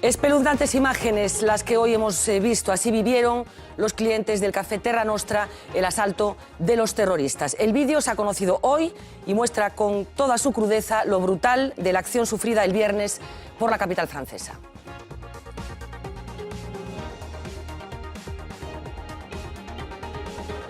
Espeluznantes imágenes las que hoy hemos visto. Así vivieron los clientes del Café Terra Nostra el asalto de los terroristas. El vídeo se ha conocido hoy y muestra con toda su crudeza lo brutal de la acción sufrida el viernes por la capital francesa.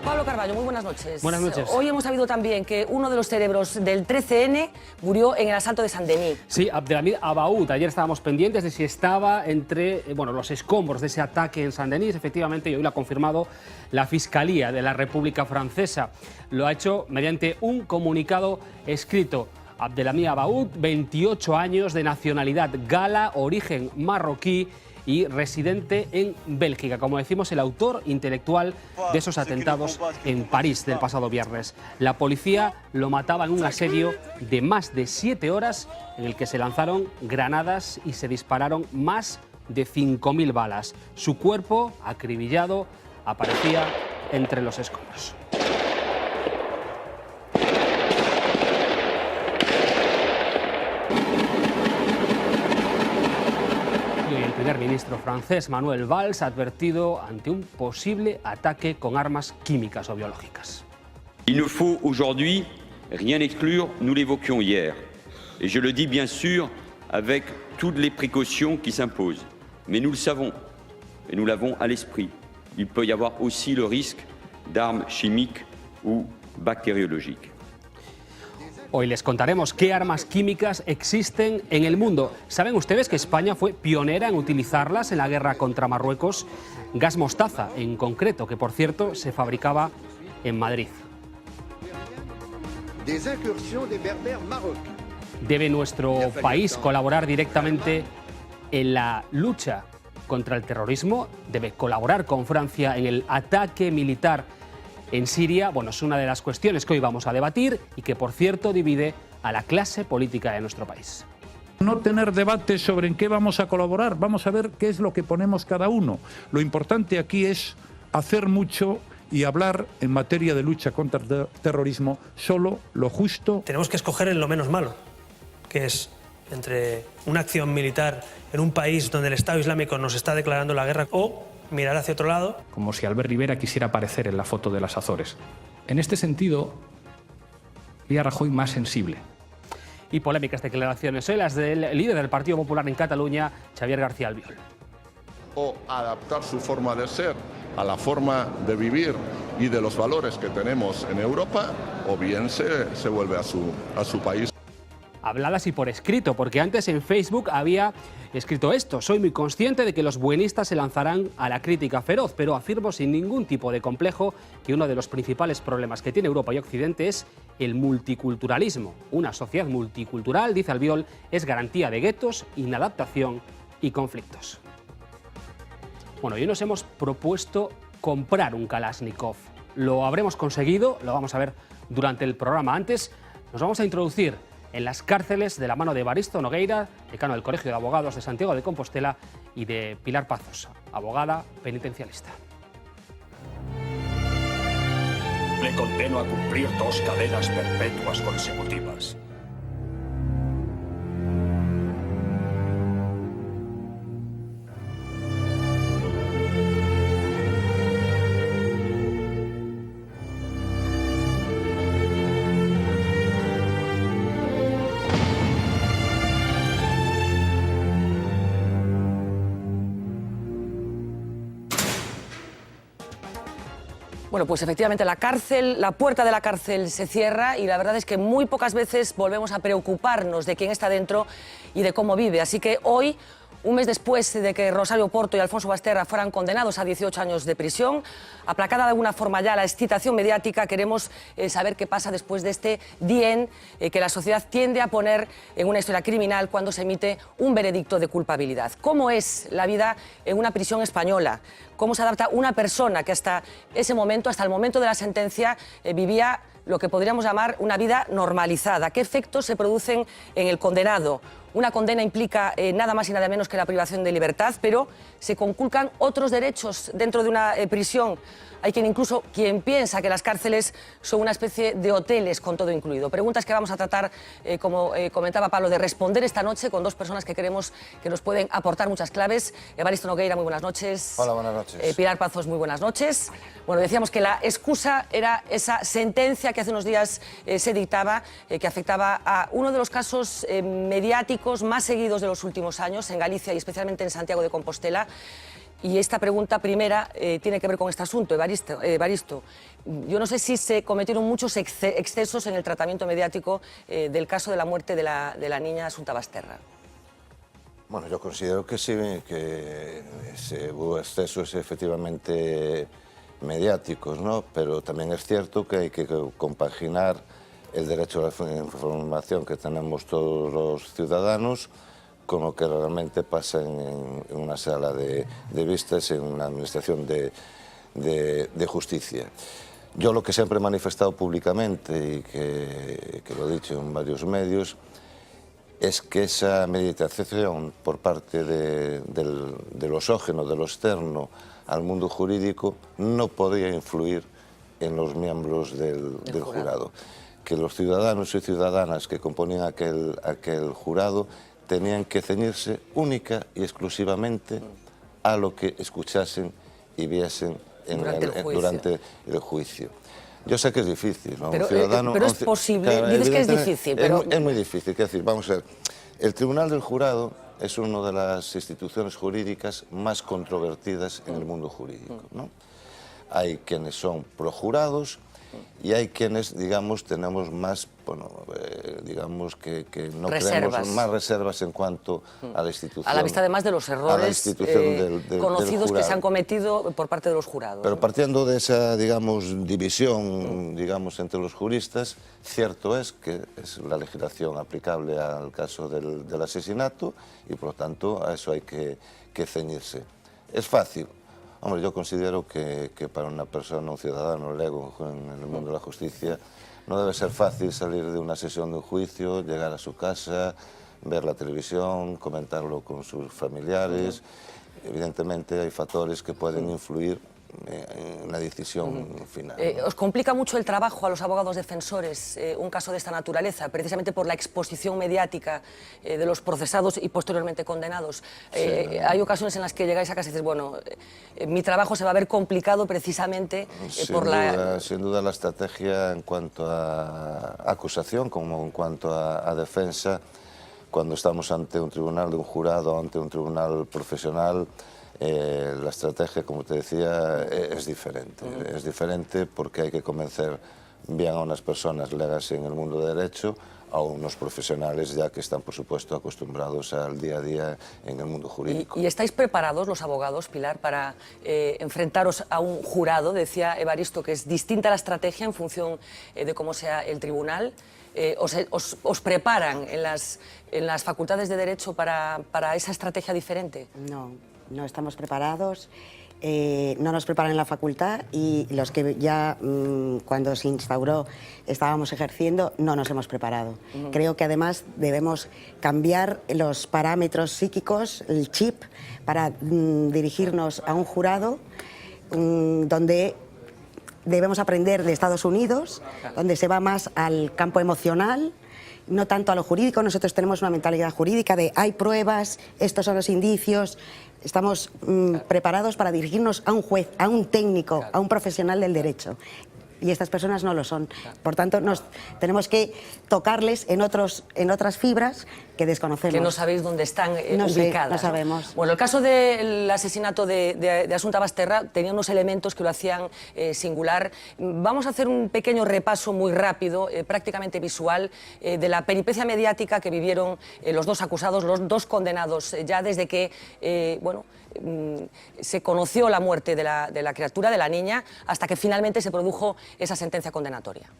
Pablo Carballo, muy buenas noches. Buenas noches. Hoy hemos sabido también que uno de los cerebros del 13N murió en el asalto de Saint-Denis. Sí, Abdelhamid Abaoud. Ayer estábamos pendientes de si estaba entre los escombros de ese ataque en Saint-Denis. Efectivamente, y hoy lo ha confirmado la Fiscalía de la República Francesa. Lo ha hecho mediante un comunicado escrito. Abdelhamid Abaoud, 28 años, de nacionalidad gala, origen marroquí y residente en Bélgica, como decimos, el autor intelectual de esos atentados en París del pasado viernes. La policía lo mataba en un asedio de más de 7 horas en el que se lanzaron granadas y se dispararon más de 5.000 balas. Su cuerpo, acribillado, aparecía entre los escombros. El primer ministro francés, Manuel Valls, ha advertido ante un posible ataque con armas químicas o biológicas. Il ne faut aujourd'hui rien exclure, nous l'évoquions hier. Et je le dis bien sûr avec toutes les précautions qui s'imposent. Mais nous le savons, et nous l'avons à l'esprit. Il peut y avoir aussi le risque d'armes chimiques ou bactériologiques. Hoy les contaremos qué armas químicas existen en el mundo. ¿Saben ustedes que España fue pionera en utilizarlas en la guerra contra Marruecos? Gas mostaza, en concreto, que por cierto se fabricaba en Madrid. ¿Debe nuestro país colaborar directamente en la lucha contra el terrorismo? ¿Debe colaborar con Francia en el ataque militar en Siria? Bueno, es una de las cuestiones que hoy vamos a debatir y que, por cierto, divide a la clase política de nuestro país. No tener debates sobre en qué vamos a colaborar, vamos a ver qué es lo que ponemos cada uno. Lo importante aquí es hacer mucho y hablar en materia de lucha contra el terrorismo solo lo justo. Tenemos que escoger en lo menos malo, que es entre una acción militar en un país donde el Estado Islámico nos está declarando la guerra o mirar hacia otro lado. Como si Albert Rivera quisiera aparecer en la foto de las Azores. En este sentido, vi a Rajoy más sensible. Y polémicas declaraciones, hoy las del líder del Partido Popular en Cataluña, Xavier García Albiol. O adaptar su forma de ser a la forma de vivir y de los valores que tenemos en Europa, o bien se vuelve a su país. Habladas y por escrito, porque antes en Facebook había escrito esto: soy muy consciente de que los buenistas se lanzarán a la crítica feroz, pero afirmo sin ningún tipo de complejo que uno de los principales problemas que tiene Europa y Occidente es el multiculturalismo. Una sociedad multicultural, dice Albiol, es garantía de guetos, inadaptación y conflictos. Bueno, hoy nos hemos propuesto comprar un Kalashnikov. Lo habremos conseguido, lo vamos a ver durante el programa. Antes nos vamos a introducir en las cárceles de la mano de Evaristo Nogueira, decano del Colegio de Abogados de Santiago de Compostela, y de Pilar Pazos, abogada penitencialista. Le condeno a cumplir 2 cadenas perpetuas consecutivas. Bueno, pues efectivamente la puerta de la cárcel se cierra y la verdad es que muy pocas veces volvemos a preocuparnos de quién está dentro y de cómo vive. Así que hoy, un mes después de que Rosario Porto y Alfonso Basterra fueran condenados a 18 años de prisión, aplacada de alguna forma ya la excitación mediática, queremos saber qué pasa después de este dien que la sociedad tiende a poner en una historia criminal cuando se emite un veredicto de culpabilidad. ¿Cómo es la vida en una prisión española? cómo se adapta una persona que hasta ese momento, hasta el momento de la sentencia, vivía lo que podríamos llamar una vida normalizada. ¿Qué efectos se producen en el condenado? Una condena implica nada más y nada menos que la privación de libertad, pero se conculcan otros derechos dentro de una prisión. Hay incluso quien piensa que las cárceles son una especie de hoteles con todo incluido. Preguntas que vamos a tratar, como comentaba Pablo, de responder esta noche con dos personas que creemos que nos pueden aportar muchas claves. Evaristo Nogueira, muy buenas noches. Hola, buenas noches. Pilar Pazos, muy buenas noches. Bueno, decíamos que la excusa era esa sentencia que hace unos días se dictaba, que afectaba a uno de los casos mediáticos más seguidos de los últimos años en Galicia y especialmente en Santiago de Compostela. Y esta pregunta primera tiene que ver con este asunto, Evaristo. Yo no sé si se cometieron muchos excesos en el tratamiento mediático del caso de la muerte de la niña Asunta Basterra. Bueno, yo considero que sí, que hubo excesos efectivamente mediáticos, ¿no? Pero también es cierto que hay que compaginar el derecho a la información que tenemos todos los ciudadanos con lo que realmente pasa en una sala de vistas, en una administración de justicia. Yo lo que siempre he manifestado públicamente y que lo he dicho en varios medios es que esa meditación por parte de lo exógeno, de lo externo al mundo jurídico no podía influir en los miembros del jurado. Que los ciudadanos y ciudadanas que componían aquel jurado tenían que ceñirse única y exclusivamente a lo que escuchasen y viesen durante el juicio. Yo sé que es difícil, ¿no? Pero es posible, claro, dices que es difícil. Pero... Es muy difícil, quiero decir, vamos a ver, el Tribunal del Jurado es una de las instituciones jurídicas más controvertidas en el mundo jurídico, ¿no? Hay quienes son projurados y hay quienes, digamos, tenemos más, bueno, digamos que no creemos más reservas en cuanto a la institución. A la vista además de los errores conocidos que se han cometido por parte de los jurados. Pero partiendo de esa, digamos, división, digamos, entre los juristas, cierto es que es la legislación aplicable al caso del asesinato y, por lo tanto, a eso hay que ceñirse. ¿Es fácil? Hombre, yo considero que para una persona, un ciudadano lego en el mundo de la justicia, no debe ser fácil salir de una sesión de un juicio, llegar a su casa, ver la televisión, comentarlo con sus familiares. Evidentemente hay factores que pueden influir en la decisión final, ¿no? ¿Os complica mucho el trabajo a los abogados defensores un caso de esta naturaleza, precisamente por la exposición mediática de los procesados y posteriormente condenados? Sí, hay ocasiones en las que llegáis a casa y dices, bueno, mi trabajo se va a ver complicado precisamente por la... Sin duda la estrategia en cuanto a acusación como en cuanto a defensa, cuando estamos ante un tribunal de un jurado, ante un tribunal profesional, la estrategia, como te decía, es diferente. Es diferente porque hay que convencer bien a unas personas legas en el mundo de derecho, a unos profesionales ya que están, por supuesto, acostumbrados al día a día en el mundo jurídico. ¿Y estáis preparados los abogados, Pilar, para enfrentaros a un jurado? Decía Evaristo que es distinta la estrategia en función de cómo sea el tribunal. ¿Os preparan en las facultades de Derecho para esa estrategia diferente? No estamos preparados, no nos preparan en la facultad y los que ya cuando se instauró estábamos ejerciendo no nos hemos preparado. Creo que además debemos cambiar los parámetros psíquicos, el chip, para dirigirnos a un jurado donde debemos aprender de Estados Unidos, donde se va más al campo emocional, no tanto a lo jurídico. Nosotros tenemos una mentalidad jurídica de hay pruebas, estos son los indicios. Estamos preparados para dirigirnos a un juez, a un técnico, a un profesional del derecho. Y estas personas no lo son. Por tanto, tenemos que tocarles en otras fibras que desconocemos. Que no sabéis dónde están ubicadas. No sabemos. Bueno, el caso del asesinato de Asunta Basterra tenía unos elementos que lo hacían singular. Vamos a hacer un pequeño repaso muy rápido, prácticamente visual, de la peripecia mediática que vivieron los dos acusados, los dos condenados, ya desde que, se conoció la muerte de la criatura, de la niña, hasta que finalmente se produjo esa sentencia condenatoria.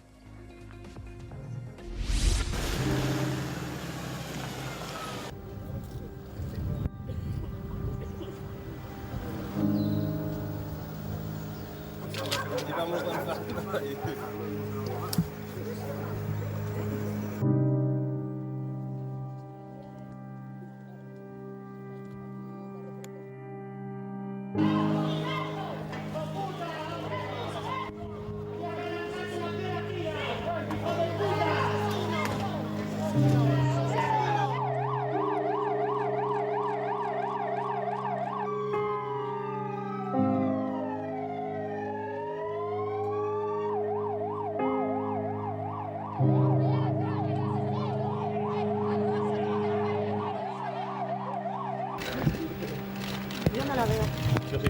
Yo no la veo. Yo sí.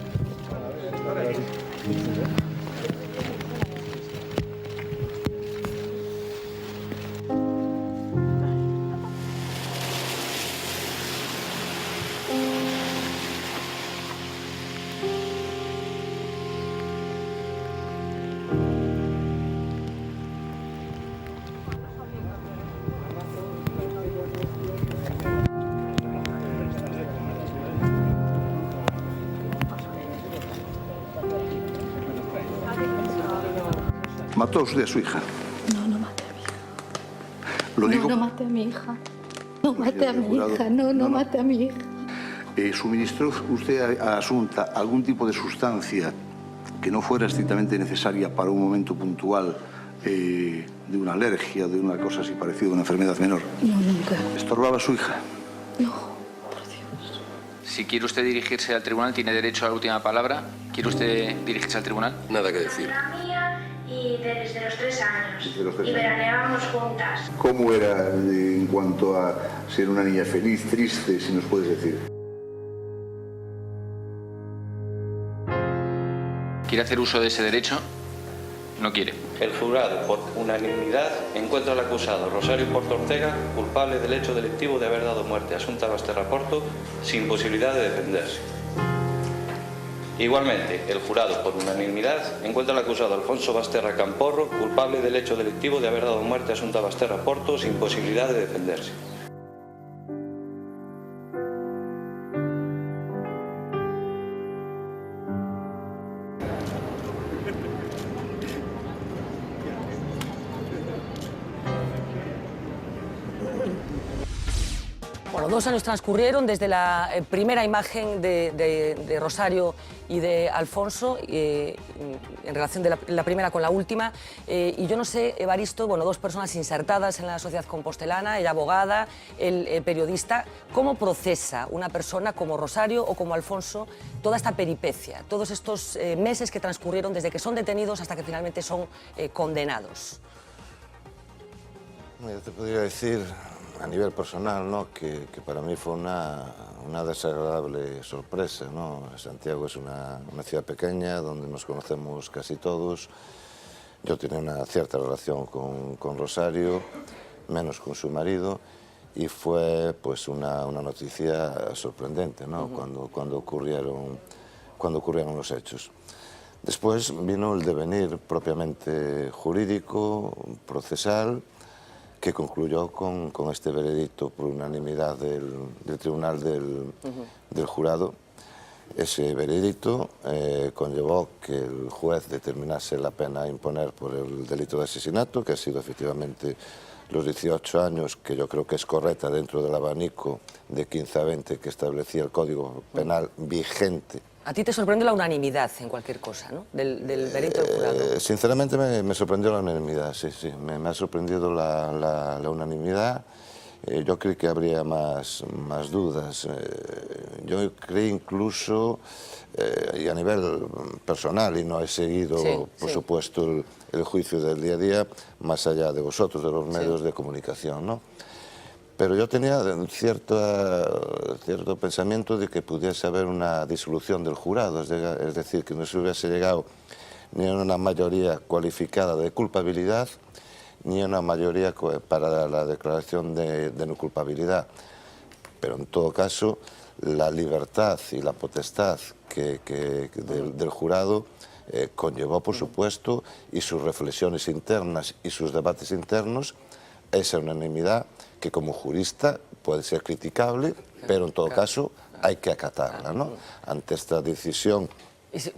¿Mató usted a su hija? No, no maté a mi hija. Lo digo. No maté a mi hija. No maté a mi hija. No maté a mi hija. ¿Suministró usted a Asunta algún tipo de sustancia que no fuera estrictamente necesaria para un momento puntual de una alergia, de una cosa así parecida, una enfermedad menor? No, nunca. ¿Estorbaba a su hija? No, por Dios. Si quiere usted dirigirse al tribunal, tiene derecho a la última palabra. ¿Quiere usted dirigirse al tribunal? Nada que decir. Y desde los 3 años. Desde los 3 y veraneábamos juntas. ¿Cómo era en cuanto a ser una niña feliz, triste, si nos puedes decir? ¿Quiere hacer uso de ese derecho? No quiere. El jurado, por unanimidad, encuentra al acusado Rosario Porto Ortega culpable del hecho delictivo de haber dado muerte a Asunta Basterra Porto sin posibilidad de defenderse. Igualmente, el jurado, por unanimidad, encuentra al acusado Alfonso Basterra Camporro culpable del hecho delictivo de haber dado muerte a Asunta Basterra Porto sin posibilidad de defenderse. Bueno, 2 años transcurrieron desde la primera imagen de Rosario y de Alfonso, en relación de la primera con la última. Y yo no sé, Evaristo, bueno, 2 personas insertadas en la sociedad compostelana, ella abogada, el periodista. ¿Cómo procesa una persona como Rosario o como Alfonso toda esta peripecia, todos estos meses que transcurrieron desde que son detenidos hasta que finalmente son condenados? Yo te podría decir, a nivel personal, ¿no?, que para mí fue una desagradable sorpresa, ¿no? Santiago es una ciudad pequeña donde nos conocemos casi todos. Yo tenía una cierta relación con Rosario, menos con su marido, y fue pues una noticia sorprendente, ¿no? Cuando ocurrieron los hechos. Después vino el devenir propiamente jurídico, procesal, que concluyó con este veredicto por unanimidad del tribunal del jurado. Ese veredicto conllevó que el juez determinase la pena a imponer por el delito de asesinato, que ha sido efectivamente los 18 años, que yo creo que es correcta dentro del abanico de 15 a 20 que establecía el Código Penal vigente. A ti te sorprende la unanimidad en cualquier cosa, ¿no?, del veredicto del jurado. Sinceramente me sorprendió la unanimidad, sí. Me ha sorprendido la unanimidad. Yo creí que habría más dudas. Yo creí incluso, y a nivel personal, y no he seguido, por supuesto, el juicio del día a día, más allá de vosotros, de los medios de comunicación, ¿no? Pero yo tenía cierto pensamiento de que pudiese haber una disolución del jurado, es decir, que no se hubiese llegado ni a una mayoría cualificada de culpabilidad, ni a una mayoría para la declaración de no culpabilidad. Pero en todo caso, la libertad y la potestad del jurado conllevó, por supuesto, y sus reflexiones internas y sus debates internos, esa unanimidad que como jurista puede ser criticable, pero en todo caso hay que acatarla, ¿no? Ante esta decisión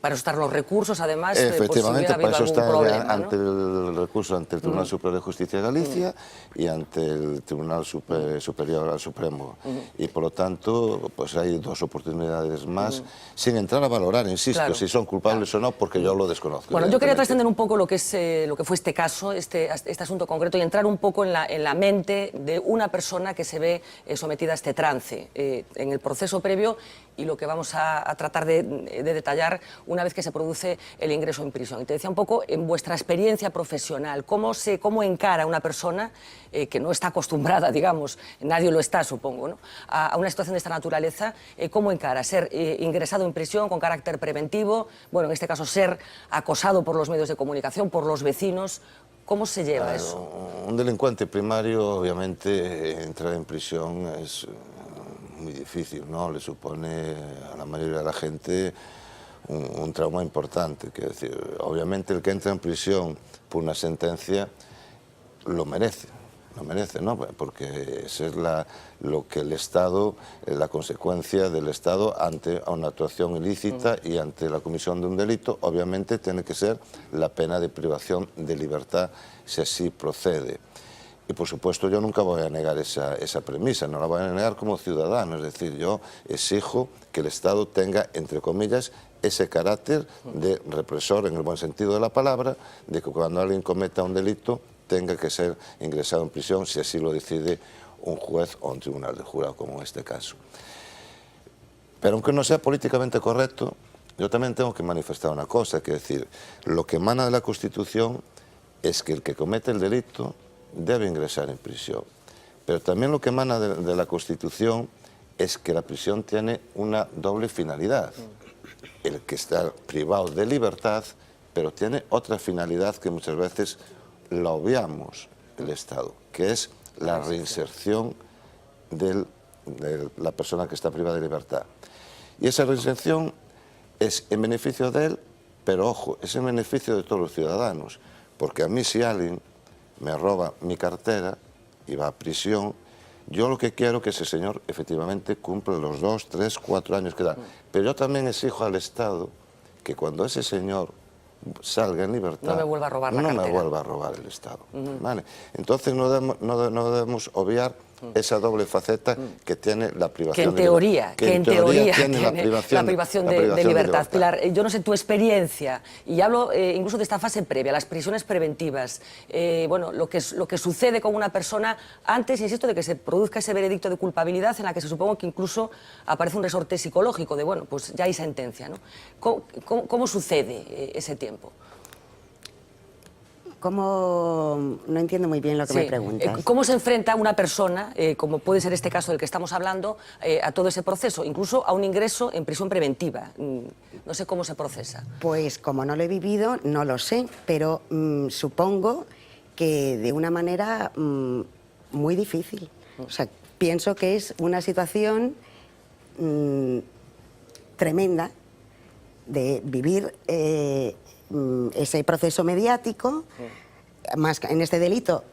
Para eso están los recursos, además, efectivamente, por si hubiera para eso habido algún está problema, ante el recurso ante el Tribunal Superior de Justicia de Galicia y ante el Tribunal Superior al Supremo. Y por lo tanto, pues hay dos oportunidades más, sin entrar a valorar, insisto, si son culpables o no, porque yo lo desconozco. Bueno, yo quería trascender un poco lo que fue este caso, este asunto concreto, y entrar un poco en la mente de una persona que se ve sometida a este trance en el proceso previo y lo que vamos a tratar de detallar una vez que se produce el ingreso en prisión. Y te decía un poco, en vuestra experiencia profesional, ¿cómo encara una persona que no está acostumbrada, digamos, nadie lo está, supongo, ¿no?, a una situación de esta naturaleza? ¿Cómo encara ser ingresado en prisión con carácter preventivo? Bueno, en este caso, ser acosado por los medios de comunicación, por los vecinos. ¿Cómo se lleva eso? Un delincuente primario, obviamente, entrar en prisión es muy difícil, ¿no? Le supone a la mayoría de la gente un trauma importante. Quiero decir, obviamente el que entra en prisión por una sentencia lo merece, ¿no? Porque eso es lo que el Estado, la consecuencia del Estado ante una actuación ilícita y ante la comisión de un delito, obviamente tiene que ser la pena de privación de libertad, si así procede. Y por supuesto yo nunca voy a negar esa premisa, no la voy a negar como ciudadano, es decir, yo exijo que el Estado tenga, entre comillas, ese carácter de represor en el buen sentido de la palabra, de que cuando alguien cometa un delito tenga que ser ingresado en prisión si así lo decide un juez o un tribunal de jurado, como en este caso. Pero aunque no sea políticamente correcto, yo también tengo que manifestar una cosa, que es decir, lo que emana de la Constitución es que el que comete el delito debe ingresar en prisión. Pero también lo que emana de la Constitución es que la prisión tiene una doble finalidad. El que está privado de libertad, pero tiene otra finalidad que muchas veces la obviamos el Estado, que es la reinserción de la persona que está privada de libertad. Y esa reinserción es en beneficio de él, pero ojo, es en beneficio de todos los ciudadanos, porque a mí si alguien me roba mi cartera y va a prisión, yo lo que quiero es que ese señor efectivamente cumpla los 2, 3, 4 años que da. Pero yo también exijo al Estado que cuando ese señor salga en libertad, no me vuelva a robar la cartera. No me vuelva a robar el Estado. ¿Vale? Entonces no debemos obviar esa doble faceta que tiene la privación de libertad. Que en teoría tiene la privación de libertad. Pilar, yo no sé tu experiencia, y hablo incluso de esta fase previa, las prisiones preventivas, bueno, lo que sucede con una persona antes, insisto, de que se produzca ese veredicto de culpabilidad, en la que se supongo que incluso aparece un resorte psicológico de, bueno, pues ya hay sentencia, ¿no? ¿Cómo sucede ese tiempo? No entiendo muy bien lo que me preguntas. ¿Cómo se enfrenta una persona, como puede ser este caso del que estamos hablando, a todo ese proceso, incluso a un ingreso en prisión preventiva? No sé cómo se procesa. Pues como no lo he vivido, no lo sé, pero supongo que de una manera muy difícil. O sea, pienso que es una situación tremenda de vivir ese proceso mediático, más en este delito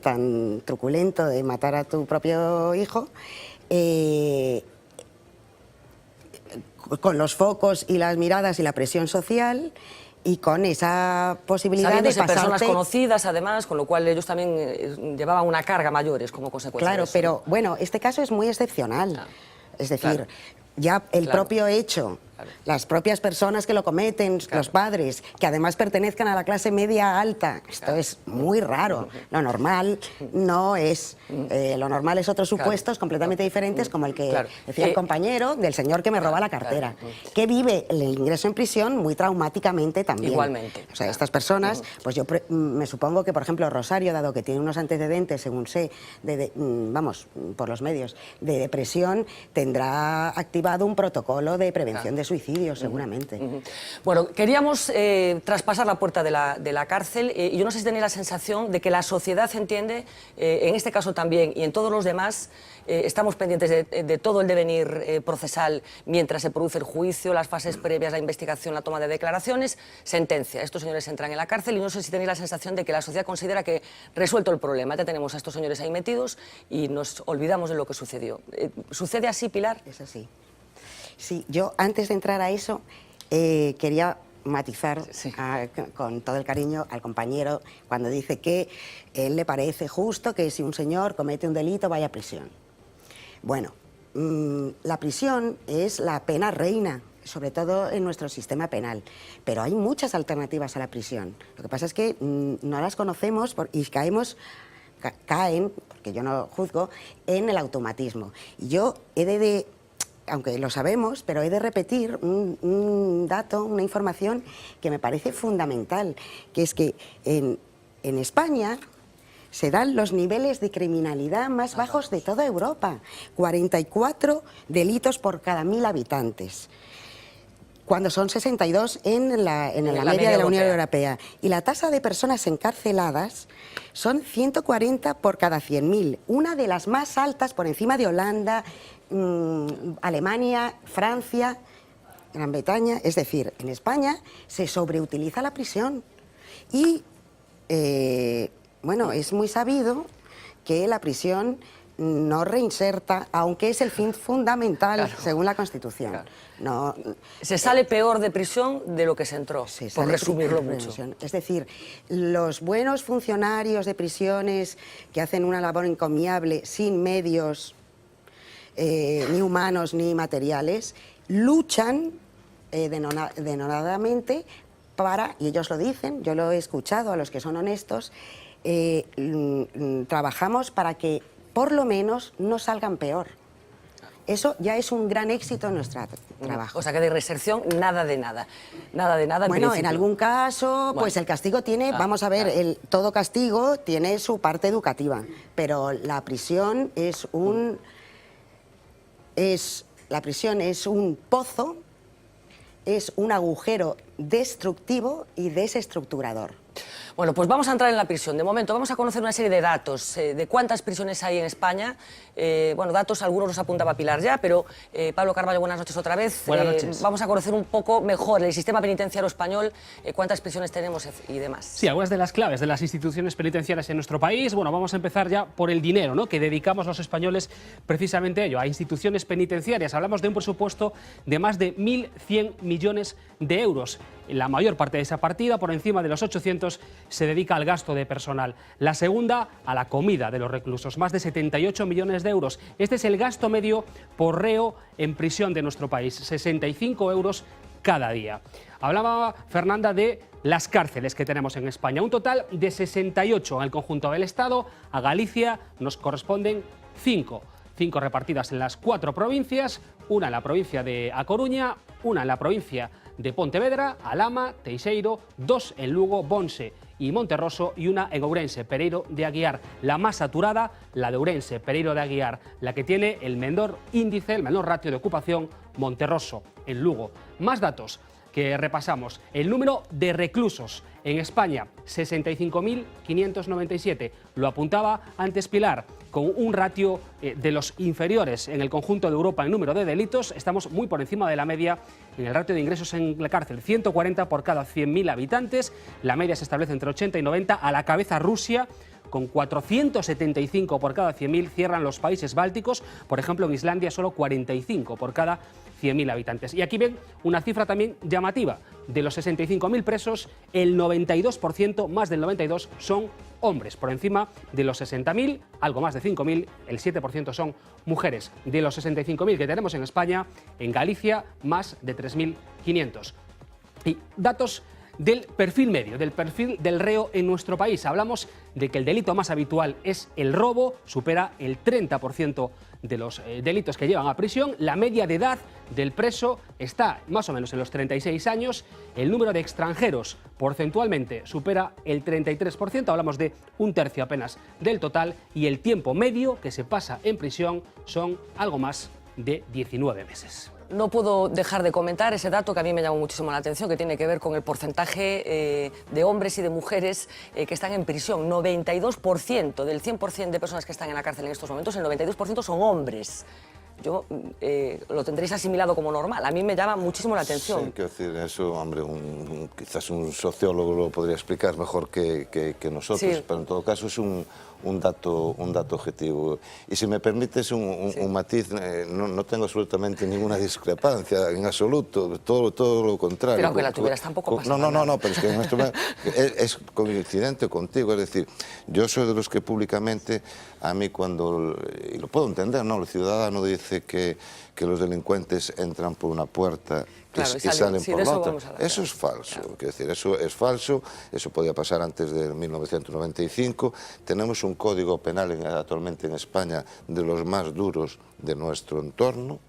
tan truculento de matar a tu propio hijo, con los focos y las miradas y la presión social, y con esa posibilidad de pasarte... personas conocidas, además, con lo cual ellos también llevaban una carga mayores como consecuencia de eso. Pero bueno, este caso es muy excepcional. Es decir, ya el propio hecho, las propias personas que lo cometen, los padres, que además pertenezcan a la clase media alta, esto es muy raro. Lo normal no es, lo normal es otros supuestos completamente diferentes, como el que decía el compañero del señor que me roba la cartera, que vive el ingreso en prisión muy traumáticamente también. Igualmente. O sea, estas personas, pues yo me supongo que, por ejemplo, Rosario, dado que tiene unos antecedentes, según sé, vamos, por los medios, de depresión, tendrá activado un protocolo de prevención de suicidio, seguramente. Bueno, queríamos traspasar la puerta de la cárcel, y yo no sé si tenéis la sensación de que la sociedad entiende, en este caso también y en todos los demás, estamos pendientes de todo el devenir procesal mientras se produce el juicio, las fases previas, la investigación, la toma de declaraciones, sentencia. Estos señores entran en la cárcel y no sé si tenéis la sensación de que la sociedad considera que resuelto el problema, ya tenemos a estos señores ahí metidos y nos olvidamos de lo que sucedió. ¿Sucede así, Pilar? Es así. Sí, yo antes de entrar a eso quería matizar con todo el cariño al compañero cuando dice que él le parece justo que si un señor comete un delito vaya a prisión. Bueno, la prisión es la pena reina, sobre todo en nuestro sistema penal, pero hay muchas alternativas a la prisión. Lo que pasa es que no las conocemos y caen, porque yo no juzgo, en el automatismo. Y yo aunque lo sabemos, pero he de repetir un dato, una información que me parece fundamental, que es que en España se dan los niveles de criminalidad más bajos de toda Europa, 44 delitos por cada 1000 habitantes, cuando son 62 en la media de la Unión Europea. Y la tasa de personas encarceladas son 140 por cada 100.000, una de las más altas por encima de Holanda, Alemania, Francia, Gran Bretaña. Es decir, en España se sobreutiliza la prisión y, bueno, es muy sabido que la prisión no reinserta, aunque es el fin fundamental según la Constitución. Claro. No, se sale peor de prisión de lo que se entró, por resumirlo mucho. Es decir, los buenos funcionarios de prisiones que hacen una labor encomiable sin medios ni humanos ni materiales, luchan denodadamente para, y ellos lo dicen, yo lo he escuchado a los que son honestos, trabajamos para que por lo menos no salgan peor. Eso ya es un gran éxito en nuestro trabajo. O sea que de reinserción nada de nada. Nada de nada. Bueno, en algún caso, pues el castigo tiene, vamos a ver, todo castigo tiene su parte educativa, pero la prisión es un pozo, es un agujero destructivo y desestructurador. Bueno, pues vamos a entrar en la prisión. De momento vamos a conocer una serie de datos de cuántas prisiones hay en España. Bueno, datos algunos los apuntaba Pilar ya, pero Pablo Carballo, buenas noches otra vez. Buenas noches. Vamos a conocer un poco mejor el sistema penitenciario español, cuántas prisiones tenemos y demás. Sí, algunas de las claves de las instituciones penitenciarias en nuestro país. Bueno, vamos a empezar ya por el dinero, ¿no?, que dedicamos los españoles precisamente a ello, a instituciones penitenciarias. Hablamos de un presupuesto de más de 1.100 millones de euros. La mayor parte de esa partida, por encima de los 800, se dedica al gasto de personal. La segunda, a la comida de los reclusos, más de 78 millones de euros. Este es el gasto medio por reo en prisión de nuestro país, 65 euros cada día. Hablaba Fernanda de las cárceles que tenemos en España, un total de 68 en el conjunto del Estado. A Galicia nos corresponden 5 repartidas en las 4 provincias, una en la provincia de A Coruña, una en la provincia de Pontevedra, Alhama, Teixeiro, 2 en Lugo, Bonse y Monterroso y una en Ourense, Pereiro de Aguiar. La más saturada, la de Ourense, Pereiro de Aguiar, la que tiene el menor índice, el menor ratio de ocupación, Monterroso, en Lugo. Más datos que repasamos. El número de reclusos en España, 65.597. Lo apuntaba antes Pilar, con un ratio de los inferiores en el conjunto de Europa en número de delitos. Estamos muy por encima de la media en el ratio de ingresos en la cárcel, 140 por cada 100.000 habitantes. La media se establece entre 80 y 90. A la cabeza Rusia, con 475 por cada 100.000. Cierran los países bálticos. Por ejemplo, en Islandia solo 45 por cada 100.000 habitantes. Y aquí ven una cifra también llamativa. De los 65.000 presos, el 92%, más del 92%, son hombres. Por encima de los 60.000, algo más de 5.000, el 7% son mujeres. De los 65.000 que tenemos en España, en Galicia, más de 3.500. Y datos del perfil medio, del perfil del reo en nuestro país. Hablamos de que el delito más habitual es el robo, supera el 30% de los delitos que llevan a prisión. La media de edad del preso está más o menos en los 36 años. El número de extranjeros porcentualmente supera el 33%, hablamos de un tercio apenas del total, y el tiempo medio que se pasa en prisión son algo más de 19 meses. No puedo dejar de comentar ese dato que a mí me llamó muchísimo la atención, que tiene que ver con el porcentaje de hombres y de mujeres que están en prisión. 92% del 100% de personas que están en la cárcel en estos momentos, el 92% son hombres. Yo lo tendréis asimilado como normal. A mí me llama muchísimo la atención. Sí, quiero decir, eso, hombre, quizás un sociólogo lo podría explicar mejor que nosotros, sí. Pero en todo caso es un un dato objetivo. Y si me permites un matiz, no tengo absolutamente ninguna discrepancia, en absoluto, todo lo contrario. Pero aunque la tuvieras tampoco pasa nada. No, pero es que en esto es coincidente contigo, es decir, yo soy de los que públicamente, a mí cuando, y lo puedo entender, ¿no? El ciudadano dice que los delincuentes entran por una puerta y salen por la otra. Eso es falso, quiero decir, eso es falso, eso podía pasar antes de 1995. Tenemos un código penal actualmente en España de los más duros de nuestro entorno.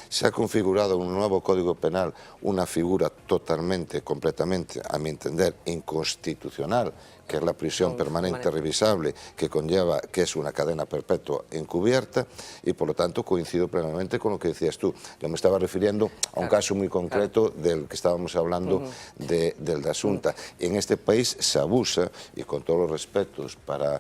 Se ha configurado un nuevo Código Penal, una figura totalmente, completamente, a mi entender, inconstitucional, que es la prisión permanente revisable, que conlleva, que es una cadena perpetua encubierta, y por lo tanto coincido plenamente con lo que decías tú. Yo me estaba refiriendo a un caso muy concreto del que estábamos hablando del de Asunta. En este país se abusa, y con todos los respetos para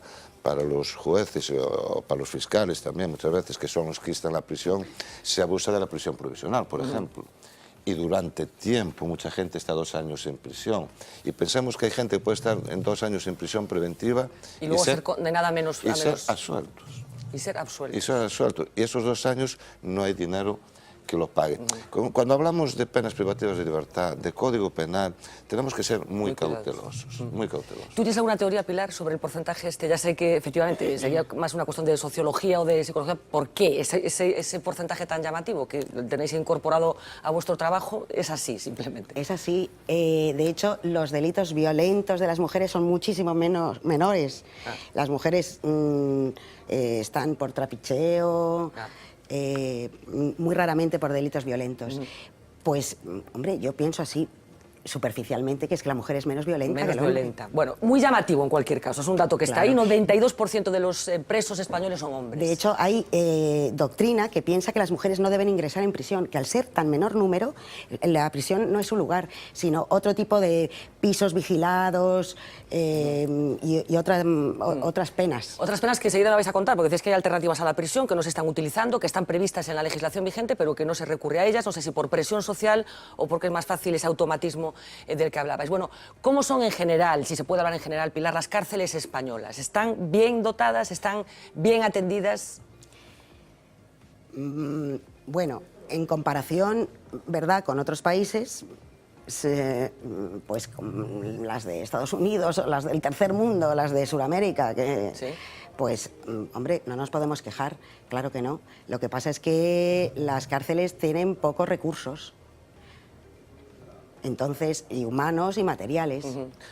los jueces o para los fiscales también, muchas veces, que son los que están en la prisión, se abusa de la prisión provisional, por ejemplo. Y durante tiempo mucha gente está 2 años en prisión. Y pensamos que hay gente que puede estar en 2 años en prisión preventiva y luego ser condenada a menos. Y ser absueltos. Y ser absueltos. Y ser absueltos. Y esos 2 años no hay dinero que lo pague. Cuando hablamos de penas privativas de libertad, de código penal, tenemos que ser muy cautelosos, muy cautelosos. ¿Tú tienes alguna teoría, Pilar, sobre el porcentaje este? Ya sé que efectivamente sería más una cuestión de sociología o de psicología. ¿Por qué ese porcentaje tan llamativo que tenéis incorporado a vuestro trabajo es así, simplemente? Es así. De hecho, los delitos violentos de las mujeres son muchísimo menores. Las mujeres están por trapicheo, muy raramente por delitos violentos. Pues, hombre, yo pienso así, superficialmente, que es que la mujer es menos violenta que el hombre. Bueno, muy llamativo en cualquier caso, es un dato que está ahí, 92% de los presos españoles son hombres. De hecho, hay doctrina que piensa que las mujeres no deben ingresar en prisión, que al ser tan menor número, la prisión no es su lugar, sino otro tipo de pisos vigilados y otras penas. Otras penas que enseguida la vais a contar, porque decís que hay alternativas a la prisión que no se están utilizando, que están previstas en la legislación vigente, pero que no se recurre a ellas, no sé si por presión social o porque es más fácil ese automatismo del que hablabais. Bueno, ¿cómo son en general, si se puede hablar en general, Pilar, las cárceles españolas? ¿Están bien dotadas? ¿Están bien atendidas? Bueno, en comparación, ¿verdad?, con otros países, pues las de Estados Unidos, las del tercer mundo, las de Sudamérica, pues, hombre, no nos podemos quejar, claro que no. Lo que pasa es que las cárceles tienen pocos recursos. Entonces, y humanos y materiales.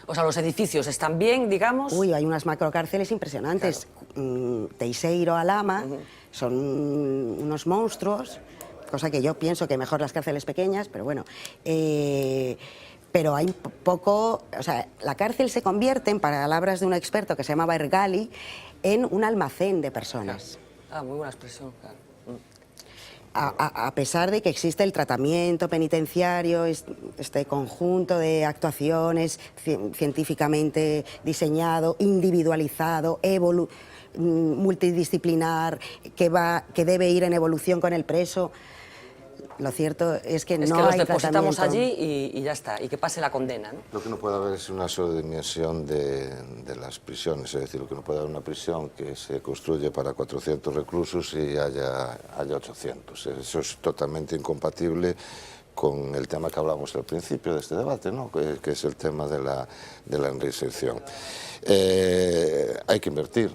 O sea, los edificios están bien, digamos. Uy, hay unas macrocárceles impresionantes. Teixeiro, Alhama, son unos monstruos, cosa que yo pienso que mejor las cárceles pequeñas, pero bueno. Pero hay poco, o sea, la cárcel se convierte, en palabras de un experto que se llama Bergali, en un almacén de personas. Muy buena expresión, claro. A pesar de que existe el tratamiento penitenciario, este conjunto de actuaciones científicamente diseñado, individualizado, multidisciplinar, que debe ir en evolución con el preso, lo cierto es que no hay los depositamos allí y ya está, y que pase la condena, ¿no? Lo que no puede haber es una sobredimensión de las prisiones, es decir, lo que no puede haber una prisión que se construye para 400 reclusos y haya 800. Eso es totalmente incompatible con el tema que hablamos al principio de este debate, ¿no?, que es el tema de la reinserción. Hay que invertir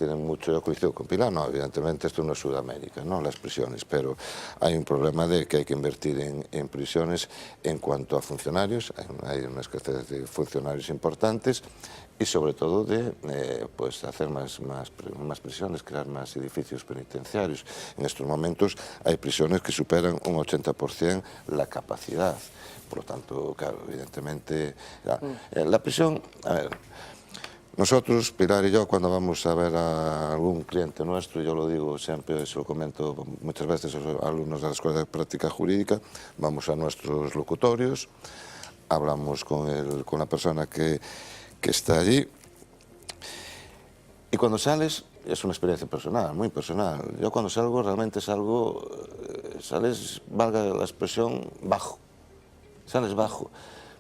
en mucho. Yo coincido con Pilar, no, evidentemente esto no es Sudamérica, ¿no?, las prisiones, pero hay un problema de que hay que invertir en prisiones en cuanto a funcionarios, hay una escasez de funcionarios importantes y sobre todo de pues hacer más prisiones, crear más edificios penitenciarios. En estos momentos hay prisiones que superan un 80% la capacidad, por lo tanto, claro, evidentemente, la prisión, a ver, nosotros, Pilar y yo, cuando vamos a ver a algún cliente nuestro, yo lo digo siempre, se lo comento muchas veces a los alumnos de la Escuela de Práctica Jurídica, vamos a nuestros locutorios, hablamos con la persona que está allí, y cuando sales, es una experiencia personal, muy personal. Yo cuando salgo, realmente salgo, sales, valga la expresión, bajo. Sales bajo,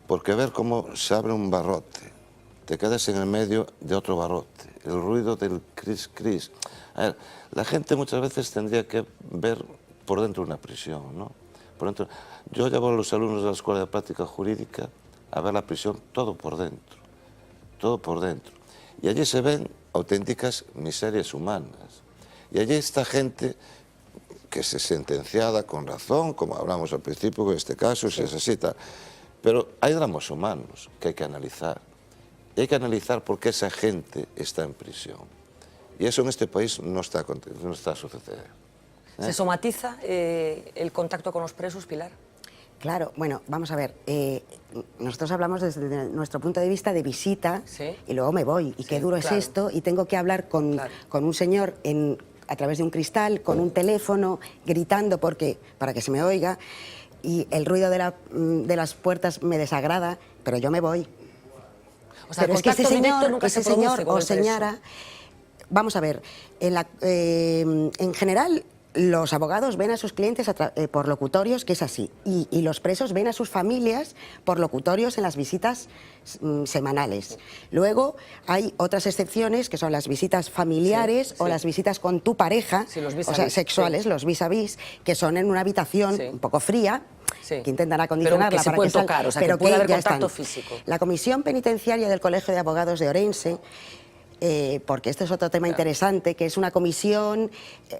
porque ver cómo se abre un barrote te quedas en el medio de otro barrote, el ruido del cris-cris. A ver, la gente muchas veces tendría que ver por dentro una prisión, ¿no? Por dentro. Yo llevo a los alumnos de la Escuela de Práctica Jurídica a ver la prisión todo por dentro, todo por dentro. Y allí se ven auténticas miserias humanas. Y allí está gente que es sentenciada con razón, como hablamos al principio, en este caso, si es así, tal. Pero hay dramas humanos que hay que analizar. Y hay que analizar por qué esa gente está en prisión. Y eso en este país no está sucediendo. ¿Se somatiza el contacto con los presos, Pilar? Claro, bueno, vamos a ver, nosotros hablamos desde nuestro punto de vista de visita, y luego me voy, y qué duro es esto, y tengo que hablar con un señor a través de un cristal, con un teléfono, gritando para que se me oiga, y el ruido de las puertas me desagrada, pero yo me voy. O sea, pero es que ese señor o señora, señora, vamos a ver, en general los abogados ven a sus clientes por locutorios, que es así, y los presos ven a sus familias por locutorios en las visitas semanales. Luego hay otras excepciones, que son las visitas familiares o las visitas con tu pareja, o sea, sexuales, los vis-a-vis, que son en una habitación un poco fría, que intentan acondicionarla para que tocar, o sea, que puede haber contacto físico. La Comisión Penitenciaria del Colegio de Abogados de Orense, porque este es otro tema interesante, que es una comisión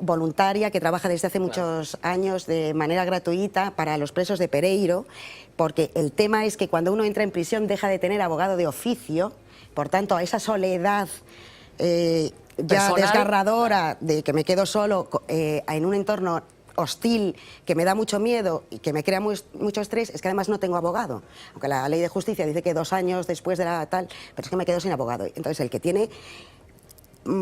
voluntaria que trabaja desde hace muchos años de manera gratuita para los presos de Pereiro, porque el tema es que cuando uno entra en prisión deja de tener abogado de oficio, por tanto, a esa soledad ya desgarradora de que me quedo solo en un entorno hostil, que me da mucho miedo y que me crea mucho estrés, es que además no tengo abogado. Aunque la ley de justicia dice que 2 años después de la tal, pero es que me quedo sin abogado. Entonces el que tiene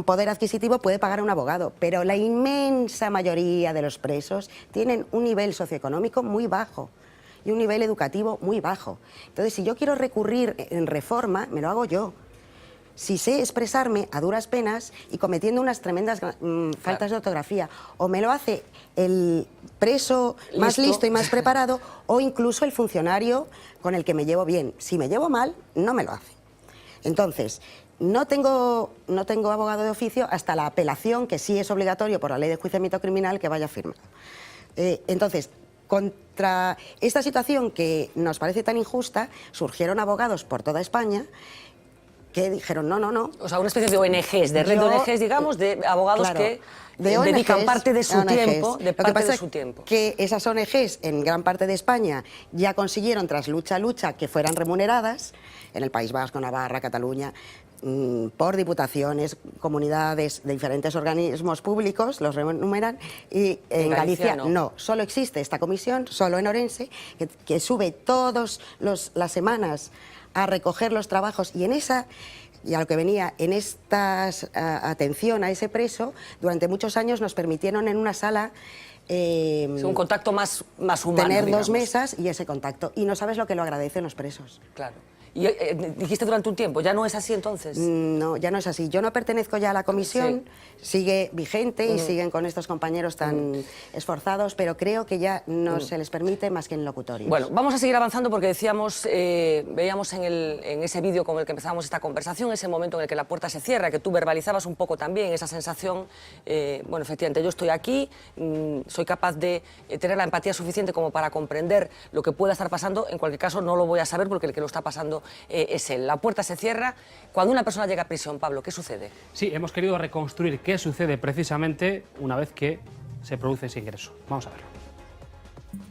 poder adquisitivo puede pagar a un abogado, pero la inmensa mayoría de los presos tienen un nivel socioeconómico muy bajo y un nivel educativo muy bajo. Entonces, si yo quiero recurrir en reforma, me lo hago yo. Si sé expresarme a duras penas y cometiendo unas tremendas faltas de ortografía, o me lo hace el preso más listo y más preparado, o incluso el funcionario con el que me llevo bien. Si me llevo mal, no me lo hace. Entonces, no tengo abogado de oficio hasta la apelación, que sí es obligatorio por la Ley de Enjuiciamiento Criminal que vaya firmado. Entonces, contra esta situación que nos parece tan injusta, surgieron abogados por toda España que dijeron no. O sea, una especie de ONGs, de red de ONGs, digamos, de abogados que dedican parte de su tiempo. Lo que pasa es que esas ONGs en gran parte de España ya consiguieron, tras lucha, que fueran remuneradas, en el País Vasco, Navarra, Cataluña, por diputaciones, comunidades de diferentes organismos públicos, los remuneran, y en Galicia no. Solo existe esta comisión, solo en Orense, que sube todas las semanas a recoger los trabajos, y a lo que venía, en esta atención a ese preso, durante muchos años nos permitieron en una sala un contacto más humano, tener digamos. 2 mesas y ese contacto, y no sabes lo que lo agradecen los presos. Claro. Y dijiste durante un tiempo, ¿ya no es así entonces? No, ya no es así. Yo no pertenezco ya a la comisión, sigue vigente y siguen con estos compañeros tan esforzados, pero creo que ya no se les permite más que en locutorios. Bueno, vamos a seguir avanzando porque decíamos, veíamos en ese vídeo con el que empezamos esta conversación, ese momento en el que la puerta se cierra, que tú verbalizabas un poco también esa sensación, bueno, efectivamente, yo estoy aquí, soy capaz de tener la empatía suficiente como para comprender lo que pueda estar pasando, en cualquier caso no lo voy a saber porque el que lo está pasando es él. La puerta se cierra. Cuando una persona llega a prisión, Pablo, ¿qué sucede? Sí, hemos querido reconstruir qué sucede precisamente una vez que se produce ese ingreso. Vamos a verlo.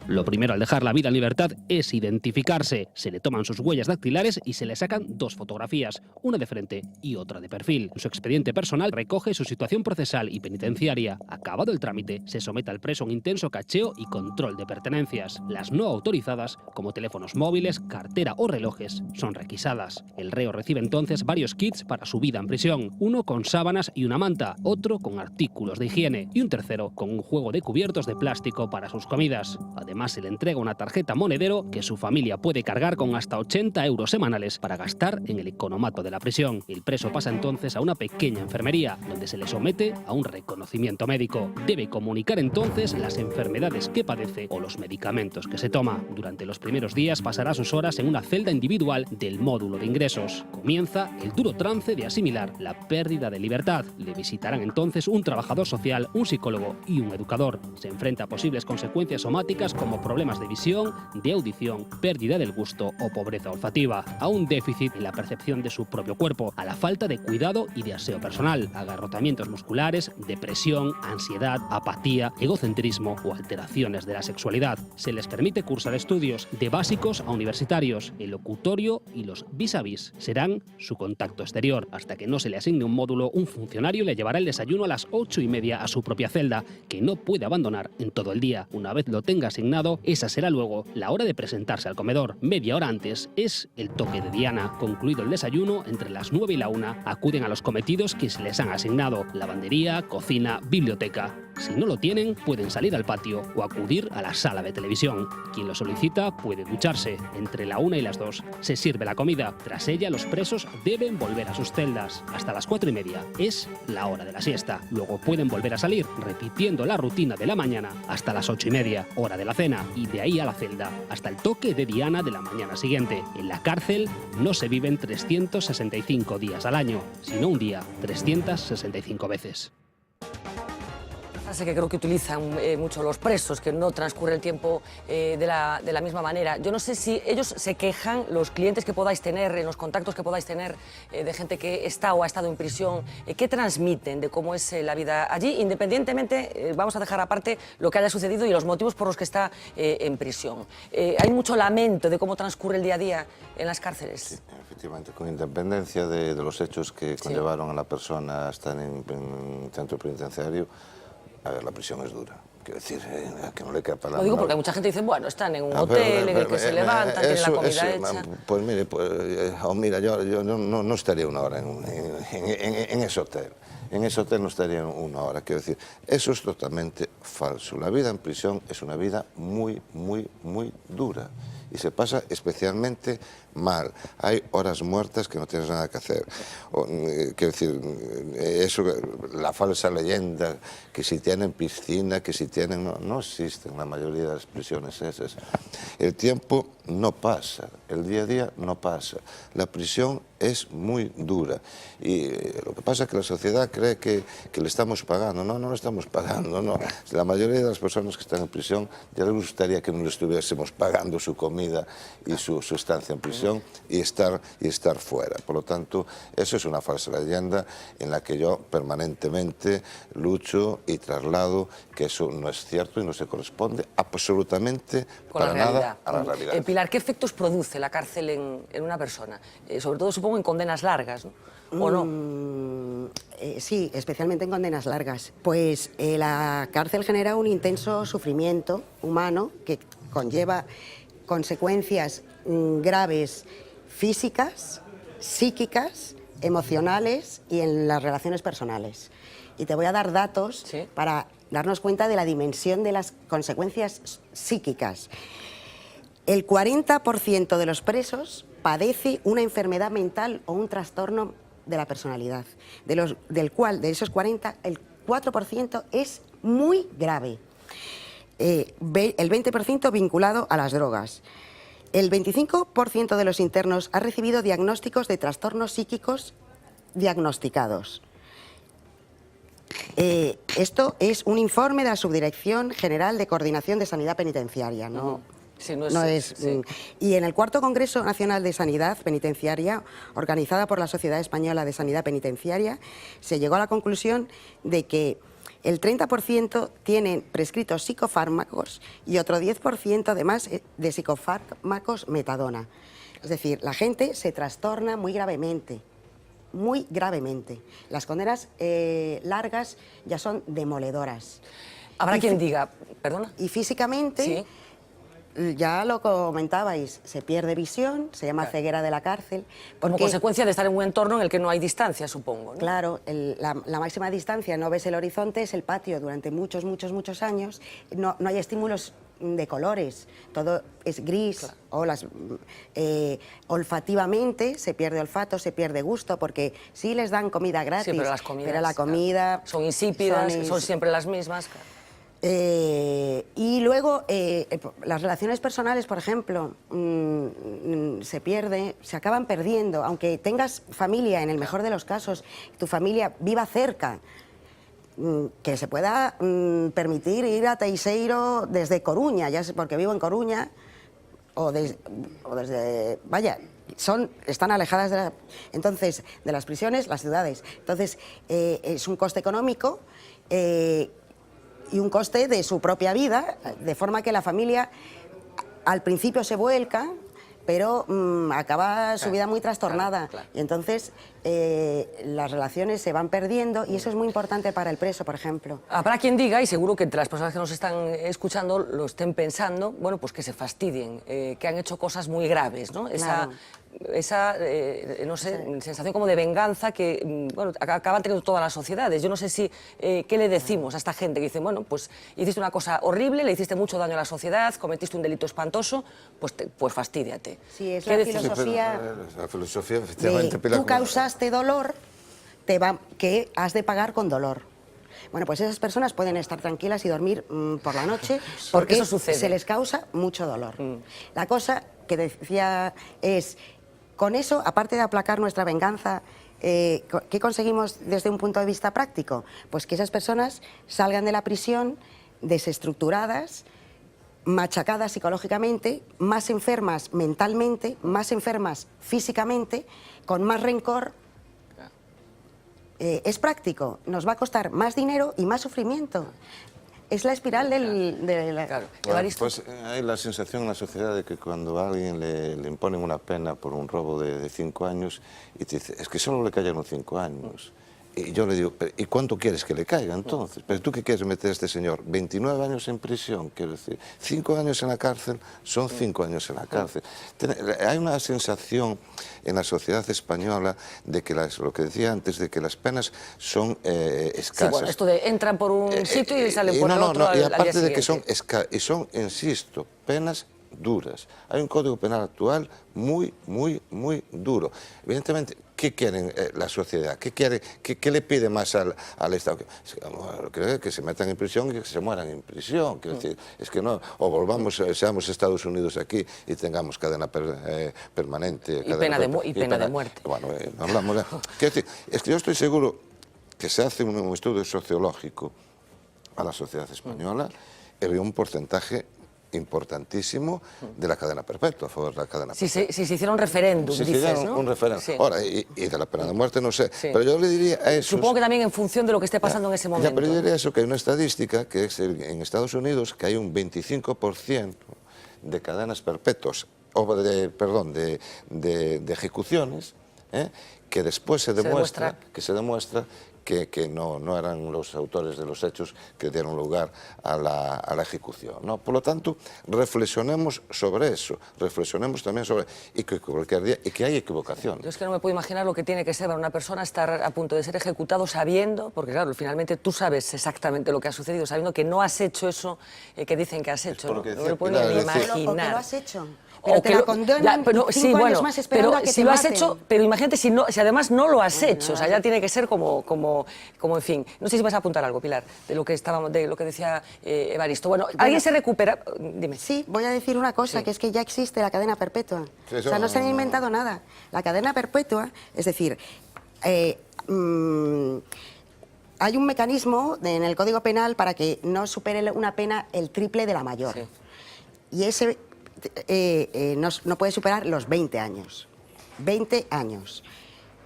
Lo primero al dejar la vida en libertad es identificarse. Se le toman sus huellas dactilares y se le sacan 2 fotografías, una de frente y otra de perfil. En su expediente personal recoge su situación procesal y penitenciaria. Acabado el trámite, se somete al preso a un intenso cacheo y control de pertenencias. Las no autorizadas, como teléfonos móviles, cartera o relojes, son requisadas. El reo recibe entonces varios kits para su vida en prisión. Uno con sábanas y una manta, otro con artículos de higiene y un tercero con un juego de cubiertos de plástico para sus comidas. Además, Además, se le entrega una tarjeta monedero que su familia puede cargar con hasta 80 euros semanales para gastar en el economato de la prisión. El preso pasa entonces a una pequeña enfermería, donde se le somete a un reconocimiento médico. Debe comunicar entonces las enfermedades que padece o los medicamentos que se toma. Durante los primeros días pasará sus horas en una celda individual del módulo de ingresos. Comienza el duro trance de asimilar la pérdida de libertad. Le visitarán entonces un trabajador social, un psicólogo y un educador. Se enfrenta a posibles consecuencias somáticas como problemas de visión, de audición, pérdida del gusto o pobreza olfativa, a un déficit en la percepción de su propio cuerpo, a la falta de cuidado y de aseo personal, a agarrotamientos musculares, depresión, ansiedad, apatía, egocentrismo o alteraciones de la sexualidad. Se les permite cursar estudios de básicos a universitarios. El locutorio y los vis-a-vis serán su contacto exterior. Hasta que no se le asigne un módulo, un funcionario le llevará el desayuno a las 8:30 a su propia celda, que no puede abandonar en todo el día. Una vez lo tenga asignado, esa será luego la hora de presentarse al comedor. Media hora antes es el toque de diana. Concluido el desayuno, entre las 9 y la 1, acuden a los cometidos que se les han asignado: lavandería, cocina, biblioteca. Si no lo tienen, pueden salir al patio o acudir a la sala de televisión. Quien lo solicita puede ducharse. Entre la 1 y las 2 se sirve la comida. Tras ella, los presos deben volver a sus celdas. Hasta las 4:30 es la hora de la siesta. Luego pueden volver a salir, repitiendo la rutina de la mañana hasta las 8:30, hora de la cena, y de ahí a la celda, hasta el toque de diana de la mañana siguiente. En la cárcel no se viven 365 días al año, sino un día 365 veces. Frase que creo que utilizan mucho los presos, que no transcurre el tiempo de la misma manera. Yo no sé si ellos se quejan, los clientes que podáis tener, en los contactos que podáis tener de gente que está o ha estado en prisión, ¿qué transmiten de cómo es la vida allí? Independientemente, vamos a dejar aparte lo que haya sucedido y los motivos por los que está en prisión. Hay mucho lamento de cómo transcurre el día a día en las cárceles. Sí, efectivamente, con independencia de los hechos que conllevaron a la persona a estar en un centro penitenciario. A ver, la prisión es dura. Quiero decir, que no le quepa la... Lo digo porque hay mucha gente que dice, bueno, están en un hotel en el que se levantan, tienen la comida hecha. Pues mire, yo no estaría una hora en ese hotel. En ese hotel no estaría una hora. Quiero decir, eso es totalmente falso. La vida en prisión es una vida muy, muy, muy dura. Y se pasa especialmente mal. Hay horas muertas que no tienes nada que hacer. Quiero decir, eso, la falsa leyenda, que si tienen piscina, que si tienen... No existen la mayoría de las prisiones esas. El tiempo no pasa, el día a día no pasa. La prisión es muy dura. Y lo que pasa es que la sociedad cree que le estamos pagando. No, no le estamos pagando, no. La mayoría de las personas que están en prisión ya les gustaría que no le estuviésemos pagando su comida y su estancia en prisión y estar fuera. Por lo tanto, eso es una falsa leyenda en la que yo permanentemente lucho y traslado que eso no es cierto y no se corresponde absolutamente para nada a la realidad. Pilar, ¿qué efectos produce la cárcel en una persona? Sobre todo, supongo, en condenas largas, ¿no? ¿O no? Sí, especialmente en condenas largas. Pues la cárcel genera un intenso sufrimiento humano que conlleva consecuencias graves físicas, psíquicas, emocionales y en las relaciones personales. Y te voy a dar datos para darnos cuenta de la dimensión de las consecuencias psíquicas. El 40% de los presos padece una enfermedad mental o un trastorno de la personalidad, del cual, de esos 40, el 4% es muy grave. El 20% vinculado a las drogas. El 25% de los internos ha recibido diagnósticos de trastornos psíquicos diagnosticados. Esto es un informe de la Subdirección General de Coordinación de Sanidad Penitenciaria, ¿no? Sí, no es, Y en el cuarto Congreso Nacional de Sanidad Penitenciaria, organizada por la Sociedad Española de Sanidad Penitenciaria, se llegó a la conclusión de que el 30% tienen prescritos psicofármacos y otro 10% además de psicofármacos metadona. Es decir, la gente se trastorna muy gravemente. Muy gravemente. Las condenas largas ya son demoledoras. Habrá quien diga, perdona. Y físicamente, ya lo comentabais, se pierde visión, se llama ceguera de la cárcel. Como consecuencia de estar en un entorno en el que no hay distancia, supongo, ¿no? Claro, la máxima distancia, no ves el horizonte, es el patio durante muchos años. No hay estímulos de colores, todo es gris, o olfativamente se pierde olfato, se pierde gusto, porque sí les dan comida gratis, Sí, pero las comidas, pero la comida... son insípidas, son siempre las mismas. Y luego las relaciones personales, por ejemplo, se acaban perdiendo, aunque tengas familia, en el mejor de los casos, tu familia viva cerca, que se pueda permitir ir a Teixeiro desde Coruña, ya sé, porque vivo en Coruña, o desde... Vaya, están alejadas de las prisiones, las ciudades. Entonces, es un coste económico y un coste de su propia vida, de forma que la familia al principio se vuelca, pero acaba su vida muy trastornada. Y entonces las relaciones se van perdiendo, y eso es muy importante para el preso, por ejemplo. Habrá quien diga, y seguro que entre las personas que nos están escuchando lo estén pensando, bueno, pues que se fastidien, que han hecho cosas muy graves, ¿no? Claro. Esa no sé, sensación como de venganza que, bueno, acaban teniendo todas las sociedades. Yo no sé si, ¿qué le decimos a esta gente que dice, bueno, pues hiciste una cosa horrible, le hiciste mucho daño a la sociedad, cometiste un delito espantoso, pues fastídiate? Sí, es la filosofía, la filosofía, efectivamente, de tú causaste dolor, que has de pagar con dolor. Bueno, pues esas personas pueden estar tranquilas y dormir por la noche, porque eso sucede. Se les causa mucho dolor. La cosa que decía es, con eso, aparte de aplacar nuestra venganza, ¿qué conseguimos desde un punto de vista práctico? Pues que esas personas salgan de la prisión desestructuradas, machacadas psicológicamente, más enfermas mentalmente, más enfermas físicamente, con más rencor. Es práctico, nos va a costar más dinero y más sufrimiento. Es la espiral de la... Claro. Bueno, pues hay la sensación en la sociedad de que cuando a alguien le imponen una pena por un robo de 5 años y te dice, es que solo le cayeron 5 años. Y yo le digo, ¿y cuánto quieres que le caiga entonces? ¿Pero tú qué quieres meter a este señor? 29 años en prisión, quiero decir. 5 años en la cárcel son 5 años en la cárcel. Hay una sensación en la sociedad española de que, lo que decía antes, de que las penas son escasas. Sí, bueno, esto de entran por un sitio y salen por el otro y al aparte día de que son siguiente. insisto, penas duras. Hay un código penal actual muy, muy, muy duro. Evidentemente, ¿qué quieren la sociedad? ¿Qué le pide más al Estado? Que se metan en prisión y que se mueran en prisión. Quiero decir, es que no, o seamos Estados Unidos aquí y tengamos cadena permanente. Y pena de muerte. Bueno, no hablamos. Quiero decir, es que yo estoy seguro que se hace un estudio sociológico a la sociedad española y había un porcentaje importantísimo de la cadena perpetua, a favor de la cadena perpetua. Si se hiciera un referéndum, dices, ¿no? Un referéndum. Sí. Ahora, y de la pena de muerte no sé, pero yo le diría a eso... Supongo que también en función de lo que esté pasando en ese momento. Pero yo diría eso, que hay una estadística, que es en Estados Unidos, que hay un 25% de cadenas perpetuas, de ejecuciones, que después se demuestra que no eran los autores de los hechos que dieron lugar a la ejecución, ¿no? Por lo tanto, reflexionemos sobre eso, reflexionemos también sobre y que hay equivocaciones. Yo es que no me puedo imaginar lo que tiene que ser para una persona estar a punto de ser ejecutado sabiendo, porque claro, finalmente tú sabes exactamente lo que ha sucedido, sabiendo que no has hecho eso que dicen que has hecho, ¿no? No lo puedo ni imaginar. ¿O que lo has hecho? Pero te la condenan 5 años más esperando a que si te lo has maten. hecho, pero imagínate si además no lo has hecho, o sea, ya tiene que ser como en fin. No sé si vas a apuntar algo, Pilar, de lo que decía Evaristo. Bueno, ¿alguien se recupera? Dime. Sí, voy a decir una cosa, que es que ya existe la cadena perpetua. O sea, no se han inventado nada. La cadena perpetua, es decir, hay un mecanismo en el Código Penal para que no supere una pena el triple de la mayor. Sí. Y ese no puede superar los 20 años. 20 años.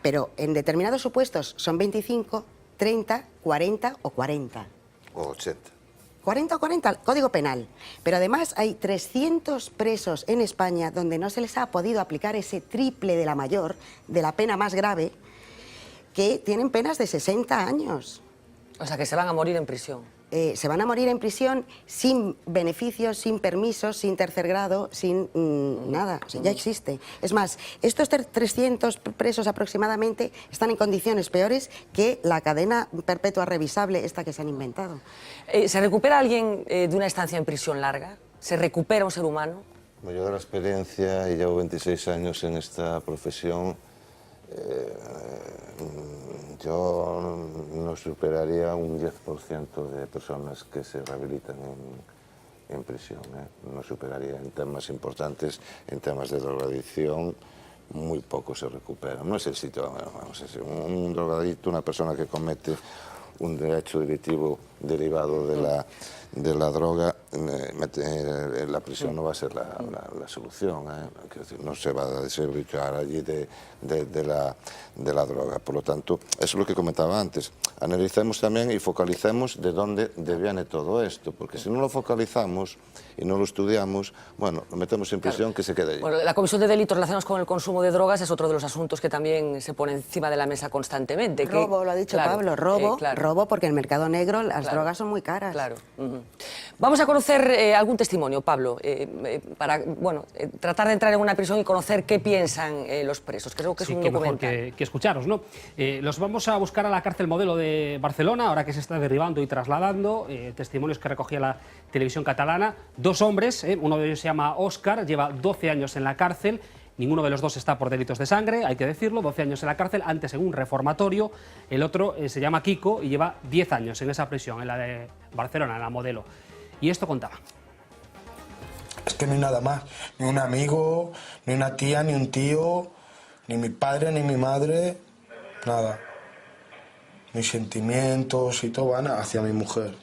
Pero en determinados supuestos son 25, 30, 40 o 40. O 80. 40 o 40, Código Penal. Pero además hay 300 presos en España donde no se les ha podido aplicar ese triple de la mayor, de la pena más grave, que tienen penas de 60 años. O sea, que se van a morir en prisión. Se van a morir en prisión sin beneficios, sin permisos, sin tercer grado, sin nada. O sea, ya existe. Es más, estos 300 presos aproximadamente están en condiciones peores que la cadena perpetua revisable esta que se han inventado. ¿Se recupera alguien de una estancia en prisión larga? ¿Se recupera un ser humano? Yo de la experiencia, y llevo 26 años en esta profesión, yo no superaría un 10% de personas que se rehabilitan en prisión. No superaría en temas importantes, en temas de drogadicción, muy poco se recupera. No es el sitio, vamos a decir, un drogadicto, una persona que comete un hecho delictivo derivado de la droga, la prisión no va a ser la solución. No se va a desarrollar allí de la droga. Por lo tanto, eso es lo que comentaba antes. Analicemos también y focalicemos de dónde viene todo esto, porque si no lo focalizamos y no lo estudiamos, bueno, lo metemos en prisión, que se quede allí. Bueno, la Comisión de Delitos relacionados con el consumo de drogas es otro de los asuntos que también se pone encima de la mesa constantemente. Robo, lo ha dicho Pablo, robo porque en el mercado negro las drogas son muy caras. Claro. Vamos a conocer algún testimonio, Pablo, para tratar de entrar en una prisión y conocer qué piensan los presos. Creo que es un documental. Mejor que escucharos, ¿no? Los vamos a buscar a la cárcel modelo de Barcelona, ahora que se está derribando y trasladando, testimonios que recogía la televisión catalana. 2 hombres, uno de ellos se llama Óscar, lleva 12 años en la cárcel. Ninguno de los dos está por delitos de sangre, hay que decirlo, 12 años en la cárcel, antes en un reformatorio. El otro se llama Kiko y lleva 10 años en esa prisión, en la de Barcelona, en la modelo. Y esto contaba. Es que no hay nada más, ni un amigo, ni una tía, ni un tío, ni mi padre, ni mi madre, nada. Mis sentimientos y todo van hacia mi mujer,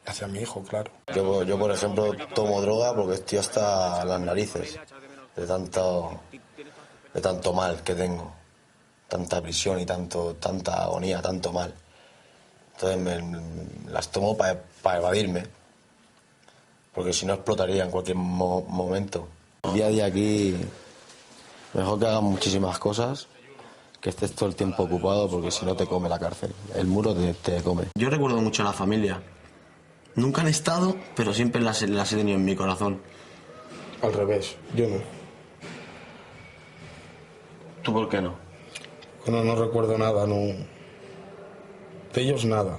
hacia mi hijo, claro. Yo, por ejemplo, tomo droga porque estoy hasta las narices de tanto mal que tengo, tanta prisión y tanta agonía, tanto mal. Entonces las tomo para evadirme, porque si no explotaría en cualquier momento. Día a día aquí, mejor que hagas muchísimas cosas, que estés todo el tiempo ocupado, porque si no te come la cárcel, el muro te come. Yo recuerdo mucho a la familia. Nunca han estado, pero siempre las he tenido en mi corazón. Al revés, yo no. ¿Tú por qué no? Bueno, no recuerdo nada, no. De ellos nada.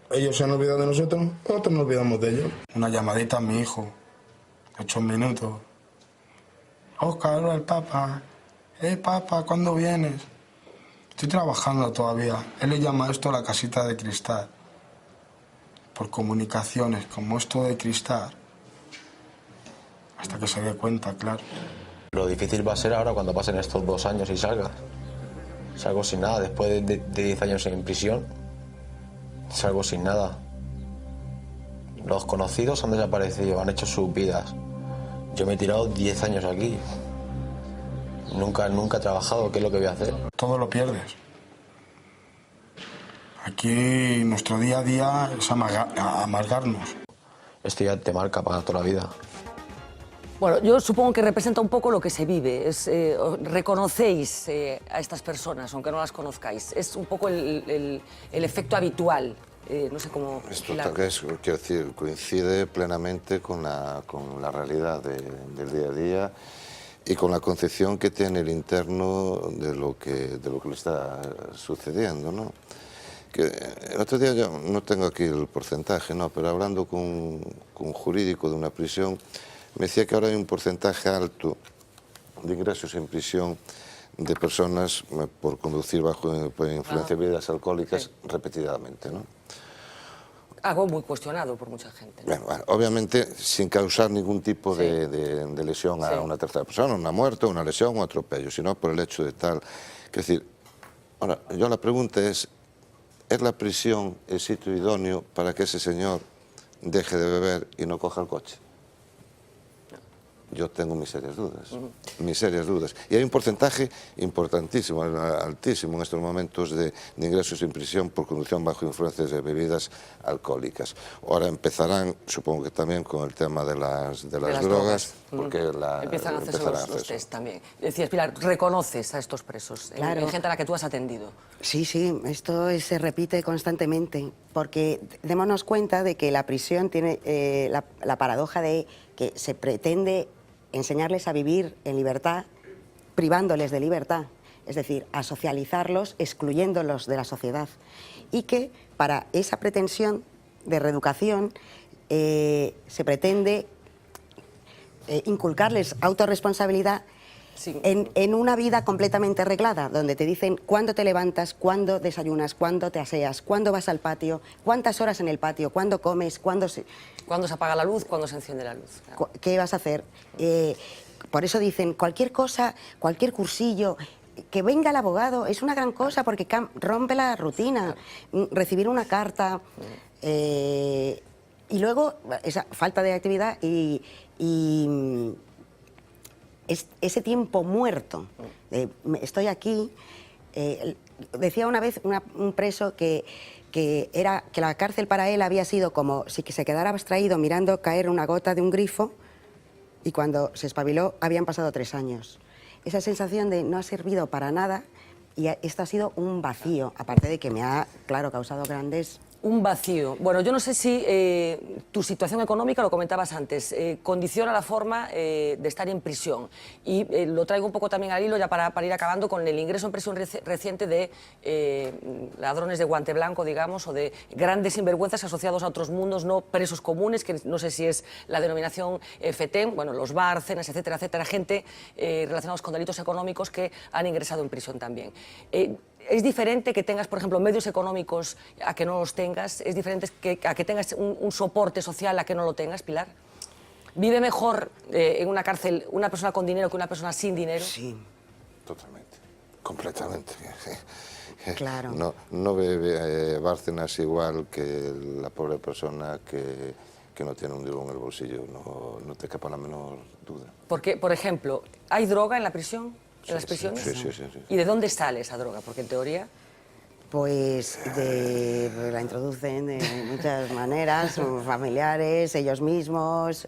Ellos se han olvidado de nosotros, nosotros nos olvidamos de ellos. Una llamadita a mi hijo, 8 minutos. Óscar, hola el papá. Papá, ¿cuándo vienes? Estoy trabajando todavía. Él le llama esto la casita de cristal. Por comunicaciones, como esto de cristal. Hasta que se dé cuenta, claro. Lo difícil va a ser ahora cuando pasen estos 2 años y salgas. Salgo sin nada, después de 10 años en prisión, salgo sin nada. Los conocidos han desaparecido, han hecho sus vidas. Yo me he tirado 10 años aquí. Nunca he trabajado, ¿qué es lo que voy a hacer? Todo lo pierdes. Aquí nuestro día a día es amargarnos. Esto ya te marca para toda la vida. Bueno, yo supongo que representa un poco lo que se vive. Reconocéis a estas personas, aunque no las conozcáis. Es un poco el efecto habitual. No sé cómo... Esto quiero decir, coincide plenamente con la realidad del día a día y con la concepción que tiene el interno de lo que le está sucediendo, ¿no? Que el otro día, yo no tengo aquí el porcentaje, ¿no? Pero hablando con un jurídico de una prisión, me decía que ahora hay un porcentaje alto de ingresos en prisión de personas por conducir por influencia de bebidas alcohólicas repetidamente, ¿no? Algo muy cuestionado por mucha gente, ¿no? Bueno, obviamente sin causar ningún tipo de lesión a una tercera persona, una muerte, una lesión o atropello, sino por el hecho de tal. Es decir, ahora, yo la pregunta ¿es la prisión el sitio idóneo para que ese señor deje de beber y no coja el coche? Yo tengo mis serias dudas. Y hay un porcentaje importantísimo, altísimo en estos momentos de ingresos en prisión por conducción bajo influencias de bebidas alcohólicas. Ahora empezarán, supongo que también con el tema de las drogas, porque empiezan a hacerse los test también. Decías, Pilar, reconoces a estos presos, Claro. en gente a la que tú has atendido. Sí, esto se repite constantemente, porque démonos cuenta de que la prisión tiene la paradoja de que se pretende enseñarles a vivir en libertad, privándoles de libertad, es decir, a socializarlos, excluyéndolos de la sociedad. Y que para esa pretensión de reeducación se pretende inculcarles autorresponsabilidad en una vida completamente reglada, donde te dicen cuándo te levantas, cuándo desayunas, cuándo te aseas, cuándo vas al patio, cuántas horas en el patio, cuándo comes, cuándo se apaga la luz, cuándo se enciende la luz. Claro. ¿Qué vas a hacer? Por eso dicen, cualquier cosa, cualquier cursillo, que venga el abogado, es una gran cosa porque rompe la rutina. Recibir una carta y luego esa falta de actividad y ese tiempo muerto. Estoy aquí. Decía una vez un preso que la cárcel para él había sido como si se quedara abstraído mirando caer una gota de un grifo y cuando se espabiló habían pasado 3 años. Esa sensación de no ha servido para nada y esto ha sido un vacío, aparte de que me ha, claro, causado grandes... Un vacío. Bueno, yo no sé si tu situación económica, lo comentabas antes, condiciona la forma de estar en prisión. Y lo traigo un poco también al hilo ya para ir acabando con el ingreso en prisión reciente de ladrones de guante blanco, digamos, o de grandes sinvergüenzas asociados a otros mundos, no presos comunes, que no sé si es la denominación FETEM, bueno, los Bárcenas, etcétera, etcétera, gente relacionados con delitos económicos que han ingresado en prisión también. ¿Es diferente que tengas, por ejemplo, medios económicos a que no los tengas? ¿Es diferente a que tengas un soporte social a que no lo tengas, Pilar? ¿Vive mejor en una cárcel una persona con dinero que una persona sin dinero? Sí. Totalmente, completamente. Claro. No ve Bárcenas igual que la pobre persona que no tiene un duro en el bolsillo, no te quepa la menor duda. Porque, por ejemplo, ¿hay droga en la prisión? ¿En las prisiones? Sí. ¿Y de dónde sale esa droga? Porque en teoría... Pues la introducen de muchas maneras, sus familiares, ellos mismos...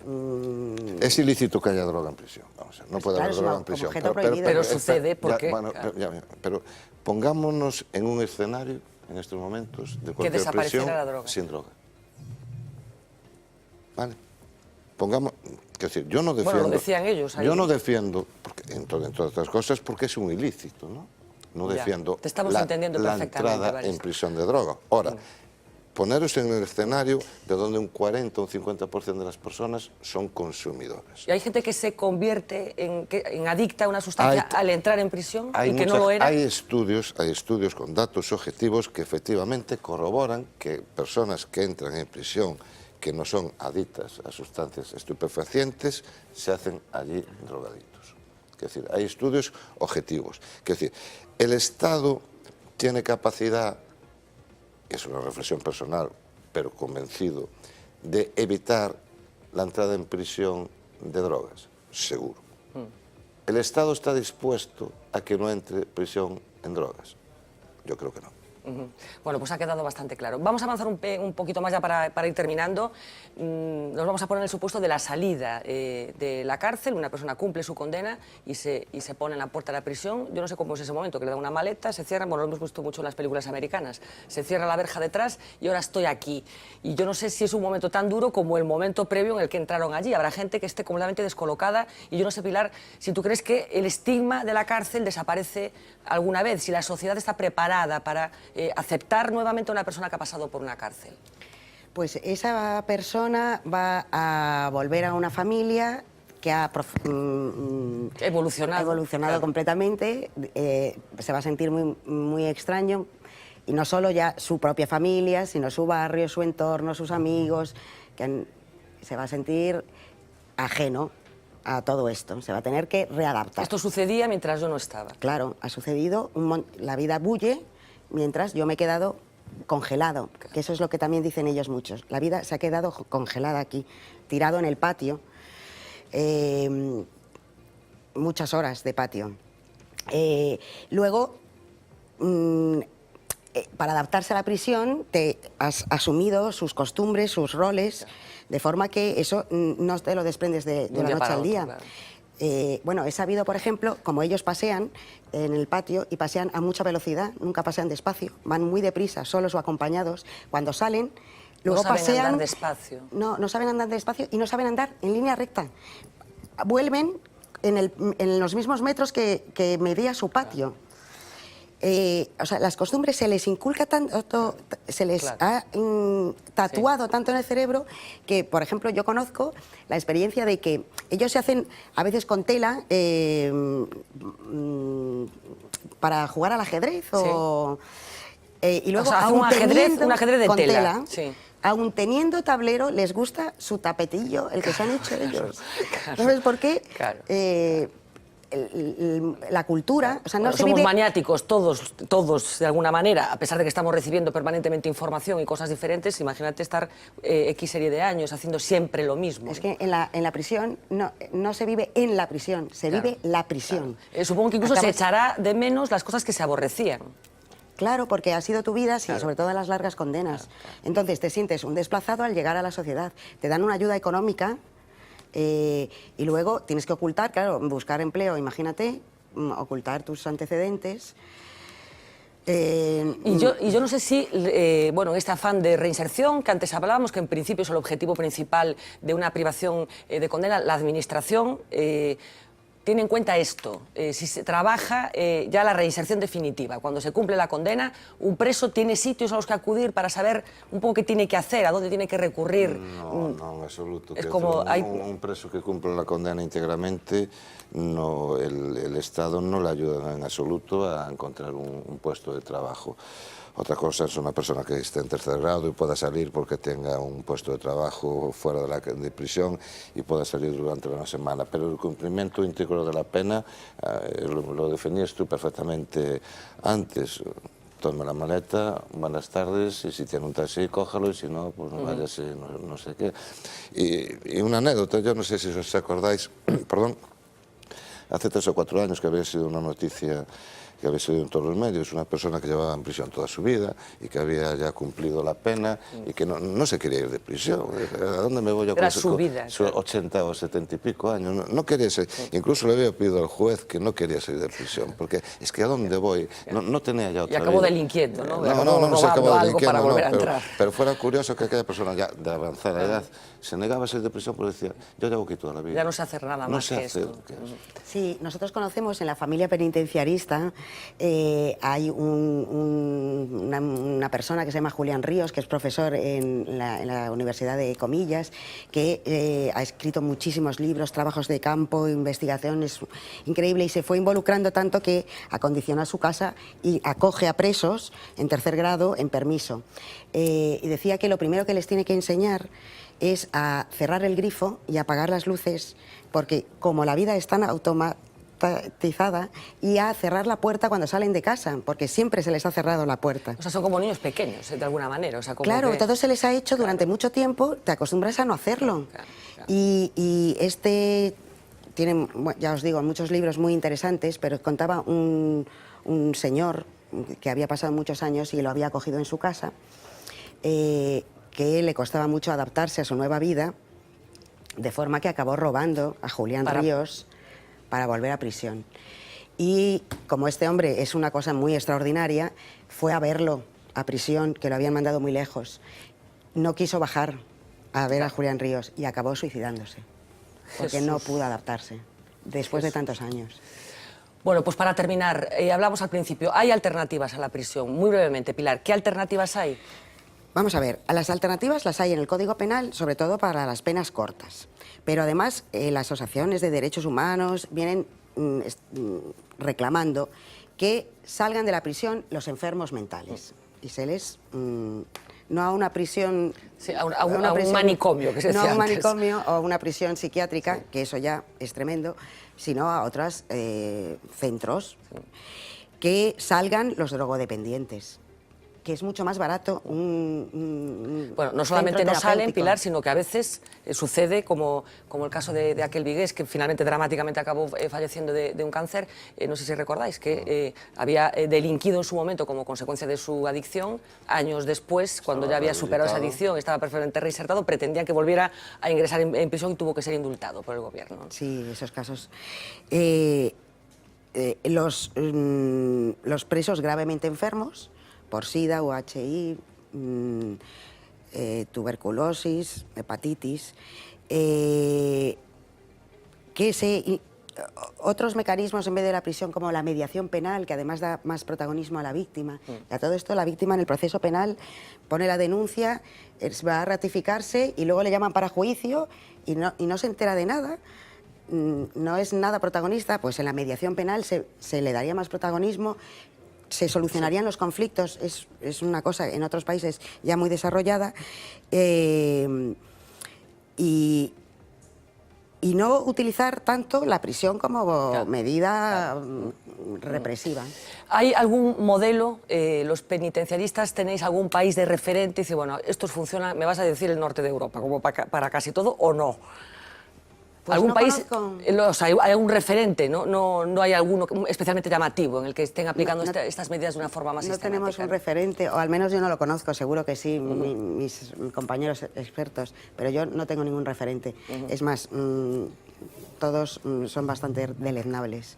Es ilícito que haya droga en prisión, vamos a ver, no puede haber droga en prisión. Pero sucede porque... Pero pongámonos en un escenario, en estos momentos, de cualquier prisión sin droga. ¿Vale? Pongamos... Es decir, yo no defiendo... Bueno, lo decían ellos. Yo no defiendo, porque, entre otras cosas, porque es un ilícito, ¿no? No defiendo la entrada en prisión de droga. Ahora, poneros en el escenario de donde un 40 o un 50% de las personas son consumidoras. ¿Y hay gente que se convierte en adicta a una sustancia al entrar en prisión y que no lo era? Hay estudios con datos objetivos que efectivamente corroboran que personas que entran en prisión que no son adictas a sustancias estupefacientes, se hacen allí drogadictos. Es decir, hay estudios objetivos. Es decir, el Estado tiene capacidad, es una reflexión personal, pero convencido, de evitar la entrada en prisión de drogas, seguro. ¿El Estado está dispuesto a que no entre prisión en drogas? Yo creo que no. Bueno, pues ha quedado bastante claro. Vamos a avanzar un poquito más ya para ir terminando. Nos vamos a poner en el supuesto de la salida de la cárcel. Una persona cumple su condena y se pone en la puerta de la prisión. Yo no sé cómo es ese momento, que le da una maleta, se cierra, bueno, lo hemos visto mucho en las películas americanas, se cierra la verja detrás y ahora estoy aquí. Y yo no sé si es un momento tan duro como el momento previo en el que entraron allí. Habrá gente que esté completamente descolocada y yo no sé, Pilar, si tú crees que el estigma de la cárcel desaparece alguna vez, si la sociedad está preparada para aceptar nuevamente a una persona que ha pasado por una cárcel. Pues esa persona va a volver a una familia que ha evolucionado claro. Completamente, se va a sentir muy extraño, y no solo ya su propia familia, sino su barrio, su entorno, sus amigos, se va a sentir ajeno a todo esto, se va a tener que readaptar. Esto sucedía mientras yo no estaba. Claro, ha sucedido, la vida bulle, mientras yo me he quedado congelado, que eso es lo que también dicen ellos muchos. La vida se ha quedado congelada aquí, tirado en el patio, muchas horas de patio. Luego, para adaptarse a la prisión, te has asumido sus costumbres, sus roles, de forma que eso no te lo desprendes de la noche al día. Claro. Bueno, he sabido, por ejemplo, como ellos pasean en el patio y pasean a mucha velocidad, nunca pasean despacio, van muy deprisa, solos o acompañados. Cuando salen, luego pasean... No saben andar despacio. No saben andar despacio y no saben andar en línea recta. Vuelven en los mismos metros que medía su patio. o sea, las costumbres se les inculca tanto, se les ha tatuado tanto en el cerebro que, por ejemplo, yo conozco la experiencia de que ellos se hacen a veces con tela para jugar al ajedrez y luego o sea, un ajedrez de con tela. Sí. Aún teniendo tablero, les gusta su tapetillo, el que se han hecho ellos. ¿Sabes por qué? Claro. La cultura, o sea, no se somos vive... maniáticos todos de alguna manera, a pesar de que estamos recibiendo permanentemente información y cosas diferentes. Imagínate estar X serie de años haciendo siempre lo mismo. Es que en la prisión no se vive en la prisión, se vive la prisión. Claro. Supongo que incluso se echará de menos las cosas que se aborrecían. Claro, porque ha sido tu vida, sí, sobre todo en las largas condenas. Entonces te sientes un desplazado al llegar a la sociedad. Te dan una ayuda económica y luego tienes que ocultar, claro, buscar empleo, imagínate, ocultar tus antecedentes. Y yo no sé si, bueno, en este afán de reinserción que antes hablábamos, que en principio es el objetivo principal de una privación de condena, la administración tiene en cuenta esto, si se trabaja ya la reinserción definitiva, cuando se cumple la condena, un preso tiene sitios a los que acudir para saber un poco qué tiene que hacer, a dónde tiene que recurrir. No, en absoluto. Es como un preso que cumple la condena íntegramente, no, el Estado no le ayuda en absoluto a encontrar un puesto de trabajo. Otra cosa es una persona que esté en tercer grado y pueda salir porque tenga un puesto de trabajo fuera de prisión y pueda salir durante una semana. Pero el cumplimiento íntegro de la pena, lo definías tú perfectamente antes. Tome la maleta, buenas tardes, y si tiene un taxi, cójalo, y si no, pues no vaya así, no sé qué. Y una anécdota, yo no sé si os acordáis, perdón, hace 3 o 4 años que había sido una noticia que había salido en todos los medios, una persona que llevaba en prisión toda su vida y que había ya cumplido la pena y que no se quería ir de prisión. ¿A dónde me voy yo con su vida? 80 o 70 y pico años. No quería ser. Incluso le había pedido al juez que no quería salir de prisión, porque es que ¿a dónde voy? No tenía ya otra vida. Y acabó delinquiendo, ¿no? No se acabó delinquiendo, no, pero fuera curioso que aquella persona ya de avanzada edad se negaba a salir de prisión porque decía, yo ya hago aquí toda la vida. Ya no se hace nada más que esto. Sí, nosotros conocemos en la familia penitenciarista, hay una persona que se llama Julián Ríos, que es profesor en la Universidad de Comillas, que ha escrito muchísimos libros, trabajos de campo, investigaciones increíble, y se fue involucrando tanto que acondiciona su casa y acoge a presos en tercer grado en permiso. Y decía que lo primero que les tiene que enseñar es a cerrar el grifo y apagar las luces, porque como la vida es tan automatizada, y a cerrar la puerta cuando salen de casa, porque siempre se les ha cerrado la puerta. O sea, son como niños pequeños, de alguna manera. O sea, como claro, todo se les ha hecho durante mucho tiempo, te acostumbras a no hacerlo. Claro. Y este tiene, ya os digo, muchos libros muy interesantes, pero contaba un señor que había pasado muchos años y lo había acogido en su casa, que le costaba mucho adaptarse a su nueva vida, de forma que acabó robando a Julián Ríos para volver a prisión. Y como este hombre es una cosa muy extraordinaria, fue a verlo a prisión, que lo habían mandado muy lejos. No quiso bajar a ver a Julián Ríos y acabó suicidándose, porque no pudo adaptarse después de tantos años. Bueno, pues para terminar, hablamos al principio, hay alternativas a la prisión. Muy brevemente, Pilar, ¿qué alternativas hay? Vamos a ver, las alternativas las hay en el Código Penal, sobre todo para las penas cortas. Pero además las asociaciones de derechos humanos vienen reclamando que salgan de la prisión los enfermos mentales y se les... no a una prisión... Sí, a un manicomio, que se decía no a un antes. manicomio o una prisión psiquiátrica, sí, que eso ya es tremendo, sino a otros centros, sí, que salgan los drogodependientes, que es mucho más barato bueno, no solamente no salen, Pilar, sino que a veces sucede, como el caso de aquel vigués, que finalmente dramáticamente acabó falleciendo de un cáncer. No sé si recordáis que había delinquido en su momento como consecuencia de su adicción. Años después, cuando ya había superado esa adicción, estaba perfectamente reinsertado, pretendían que volviera a ingresar en prisión y tuvo que ser indultado por el gobierno. Sí, esos casos. Los presos gravemente enfermos por SIDA, UHI, tuberculosis, hepatitis, otros mecanismos en vez de la prisión, como la mediación penal, que además da más protagonismo a la víctima. Y a todo esto, la víctima en el proceso penal pone la denuncia, va a ratificarse y luego le llaman para juicio y no se entera de nada. No es nada protagonista. Pues en la mediación penal se le daría más protagonismo, se solucionarían los conflictos. Es una cosa en otros países ya muy desarrollada. Y no utilizar tanto la prisión como medida represiva. ¿Hay algún modelo, los penitenciaristas tenéis algún país de referente? Y dice, bueno, esto funciona, me vas a decir el norte de Europa, como para casi todo, ¿o no? Pues ¿Algún no país, conozco. o sea, hay algún referente, ¿no hay alguno especialmente llamativo en el que estén aplicando estas medidas de una forma más sistemática? No tenemos un referente, o al menos yo no lo conozco, seguro que sí, mis compañeros expertos, pero yo no tengo ningún referente. Es más, todos son bastante deleznables.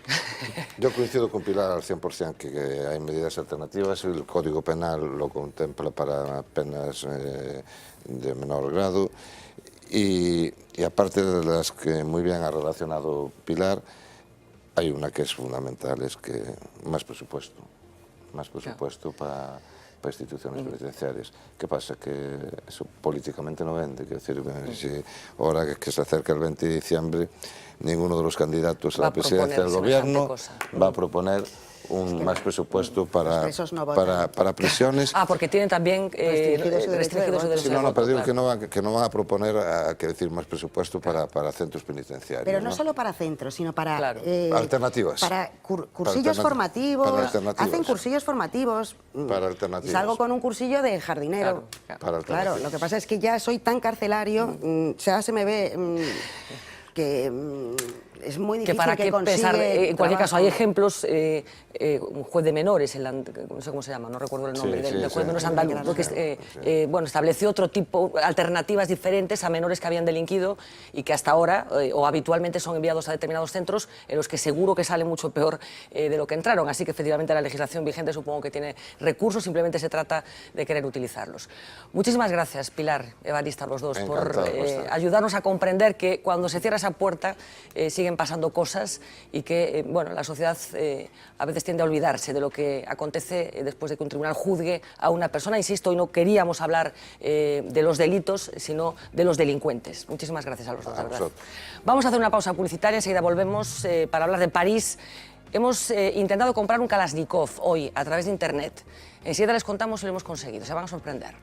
Yo coincido con Pilar al 100% que hay medidas alternativas. El Código Penal lo contempla para penas de menor grado. Y aparte de las que muy bien ha relacionado Pilar, hay una que es fundamental, es que más presupuesto para instituciones penitenciarias. ¿Qué pasa? Que eso políticamente no vende. Quiero decir, si ahora que se acerca el 20 de diciembre, ninguno de los candidatos a la presidencia del gobierno va a proponer más presupuesto para prisiones. Porque tienen también restringido su derecho de voto. Pero digo que no van a proponer, más presupuesto para centros penitenciarios. Pero no solo para centros, sino para... alternativas. Para cursillos formativos. Hacen cursillos formativos. Para alternativas. Salgo con un cursillo de jardinero. Claro, lo que pasa es que ya soy tan carcelario, ya se me ve... que es muy difícil que pensar, en cualquier caso, hay ejemplos, un juez de menores, no sé cómo se llama, no recuerdo el nombre, del juez de menores andaluz, que bueno, estableció otro tipo, alternativas diferentes a menores que habían delinquido y que hasta ahora, o habitualmente, son enviados a determinados centros en los que seguro que sale mucho peor de lo que entraron. Así que, efectivamente, la legislación vigente supongo que tiene recursos, simplemente se trata de querer utilizarlos. Muchísimas gracias, Pilar, Evarista, los dos, por ayudarnos a comprender que cuando se cierra esa puerta siguen pasando cosas y que bueno, la sociedad a veces tiende a olvidarse de lo que acontece después de que un tribunal juzgue a una persona. Insisto, hoy no queríamos hablar de los delitos, sino de los delincuentes. Muchísimas gracias a los dos, de verdad. Vamos a hacer una pausa publicitaria, enseguida volvemos para hablar de París. Hemos intentado comprar un Kalashnikov hoy a través de internet. Enseguida les contamos y lo hemos conseguido, se van a sorprender.